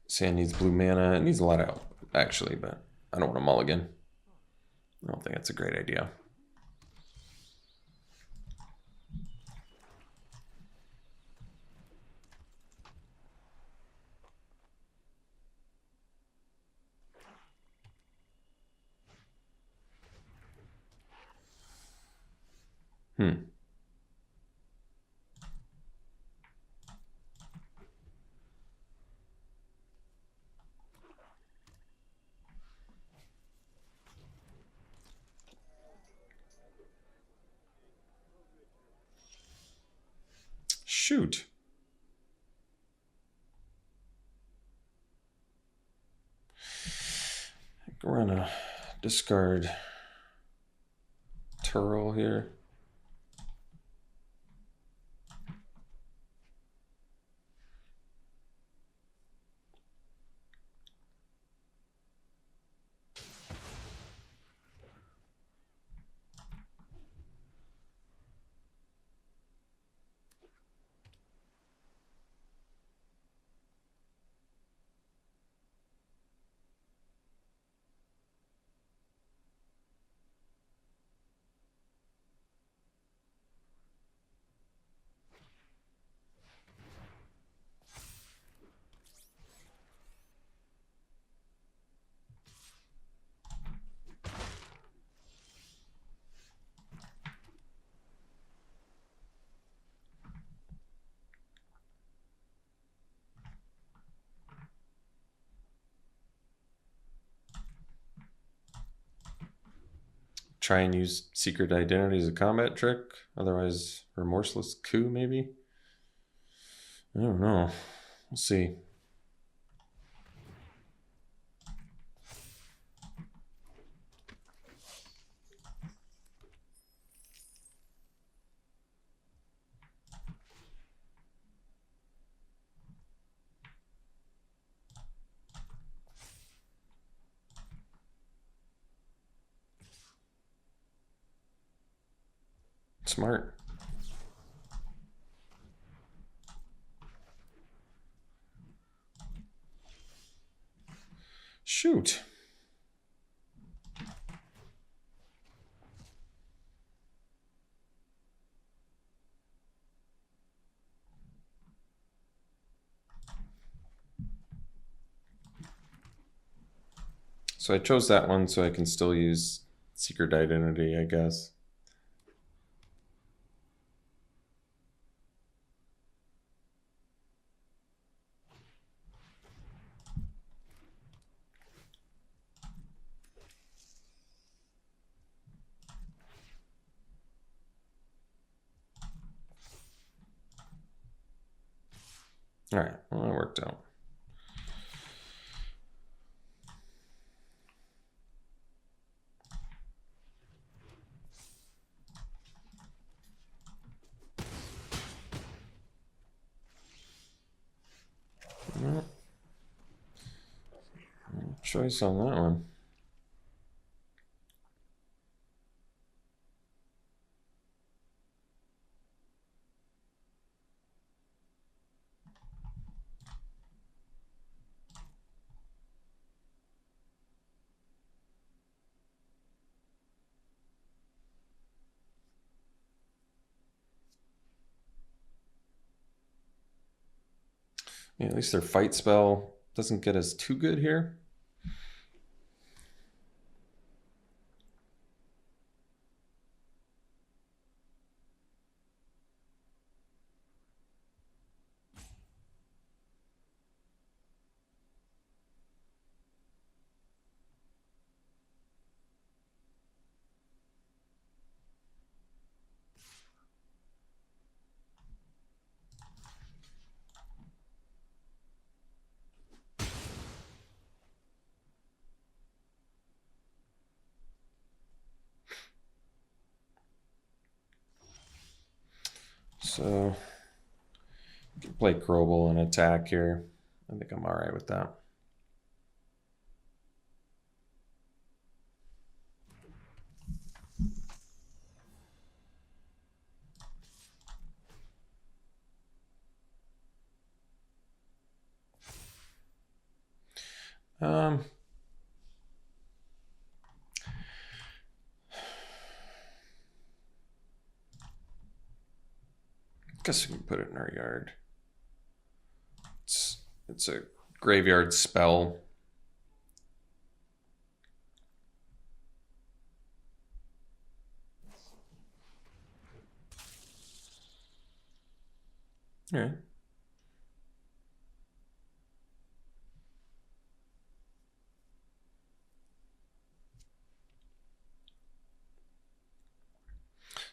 Sand needs blue mana. It needs a lot of help, actually, but I don't want to mulligan. I don't think that's a great idea. Shoot. We're gonna discard Turl here. Try and use Secret Identity as a combat trick. Otherwise, Remorseless Coup, maybe? I don't know. We'll see. Smart. Shoot. So I chose that one so I can still use secret identity, I guess. All right, well, it worked out. Well, choice on that one. Yeah, at least their fight spell doesn't get us too good here. So I can play Crobel and attack here. I think I'm all right with that. Guess we can put it in our yard. It's a graveyard spell. All right.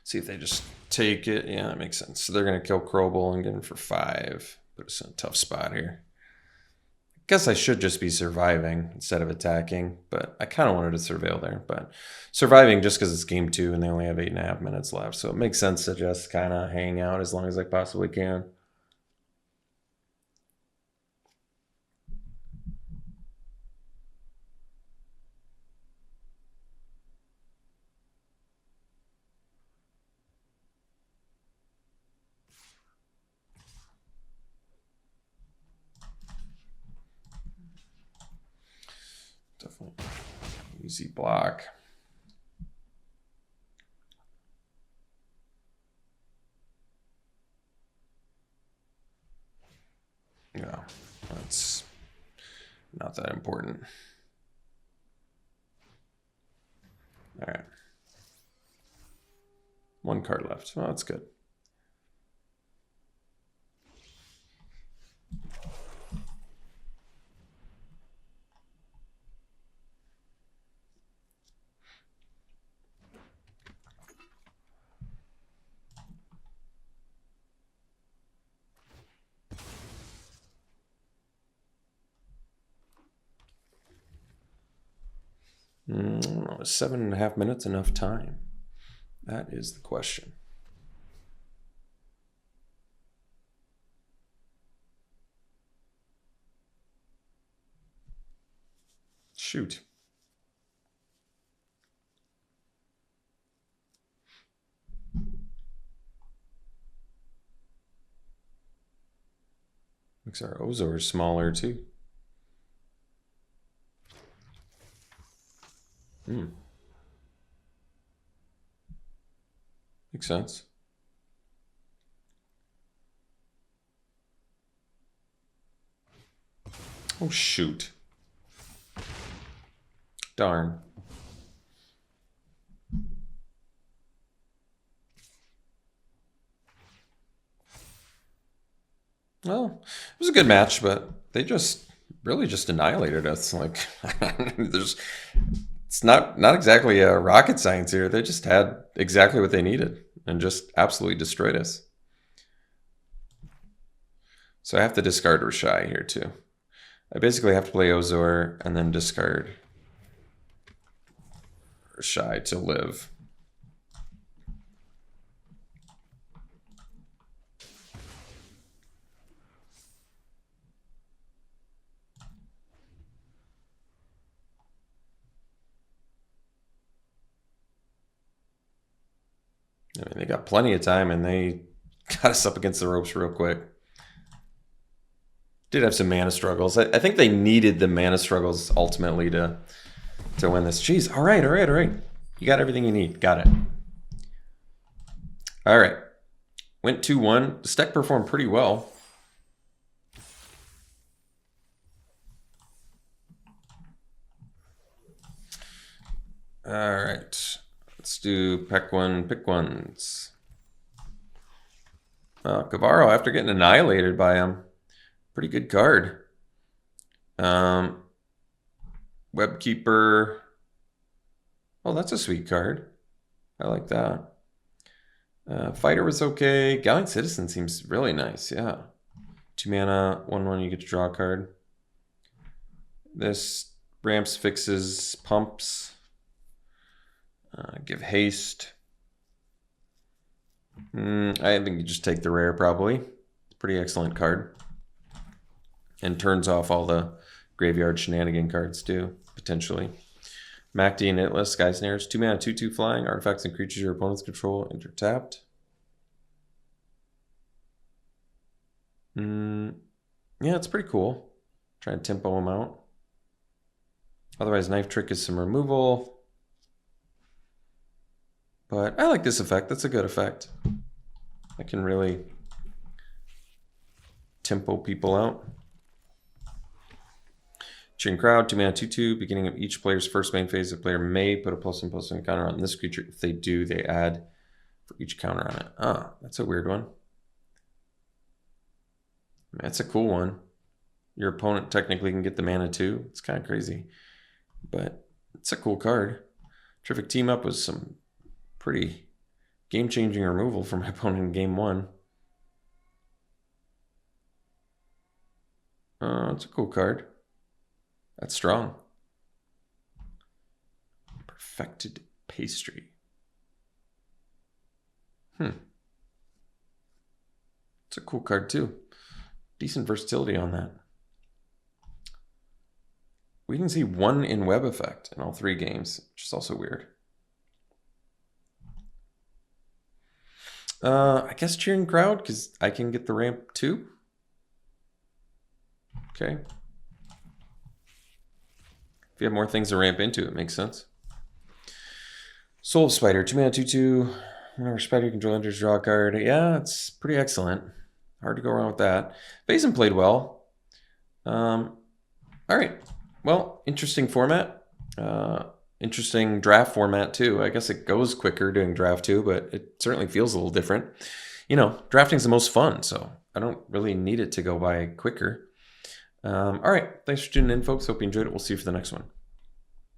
See if they just take it. Yeah, that makes sense. So they're going to kill Crobel and get him for 5. Put us in a tough spot here. I guess I should just be surviving instead of attacking, but I kind of wanted to surveil there. But surviving just because it's game 2 and they only have 8.5 minutes left. So it makes sense to just kind of hang out as long as I possibly can. Definitely easy block. Yeah, that's not that important. All right. 1 card left. Well, that's good. Was 7.5 minutes enough time? That is the question. Shoot. Makes our Ozor smaller too. Makes sense. Oh, shoot. Darn. Well, it was a good match, but they just really just annihilated us. Like, it's not exactly a rocket science here. They just had exactly what they needed and just absolutely destroyed us. So I have to discard Rashai here too. I basically have to play Ozor and then discard Rashai to live. I mean, they got plenty of time and they got us up against the ropes real quick. Did have some mana struggles. I think they needed the mana struggles ultimately to win this. Jeez, all right. You got everything you need. Got it. All right. Went 2-1. This deck performed pretty well. All right. Let's do pick ones. Kavaro, after getting annihilated by him, pretty good card. Webkeeper. Oh, that's a sweet card. I like that. Fighter was okay. Gallant Citizen seems really nice. Yeah. 2 mana, 1/1. You get to draw a card. This ramps, fixes, pumps. Give haste. I think you just take the rare probably. It's a pretty excellent card. And turns off all the graveyard shenanigan cards too, potentially. Macti and Itless, Sky Snares, 2 mana, 2/2 flying, artifacts and creatures your opponents control, enter tapped. Yeah, it's pretty cool. Try and tempo them out. Otherwise, Knife Trick is some removal. But I like this effect. That's a good effect. I can really tempo people out. Cheering Crowd, 2 mana, 2/2. Beginning of each player's first main phase, the player may put a +1/+1 counter on this creature. If they do, they add for each counter on it. Ah, that's a weird one. That's a cool one. Your opponent technically can get the mana too. It's kind of crazy, but it's a cool card. Terrific Team Up was some pretty game-changing removal for my opponent in game 1. It's a cool card. That's strong. Perfected Pastry. It's a cool card too. Decent versatility on that. We didn't see 1 in web effect in all 3 games, which is also weird. I guess Cheering Crowd, because I can get the ramp too. Okay. If you have more things to ramp into, it makes sense. Soul of Spider, 2 mana, 2/2. Whenever Spider you control enters, draw a card. Yeah, it's pretty excellent. Hard to go wrong with that. Basin played well. All right. Well, interesting format. Interesting draft format too. I guess it goes quicker doing draft too, but it certainly feels a little different. You know, drafting's the most fun, so I don't really need it to go by quicker. All right. Thanks for tuning in, folks. Hope you enjoyed it. We'll see you for the next one.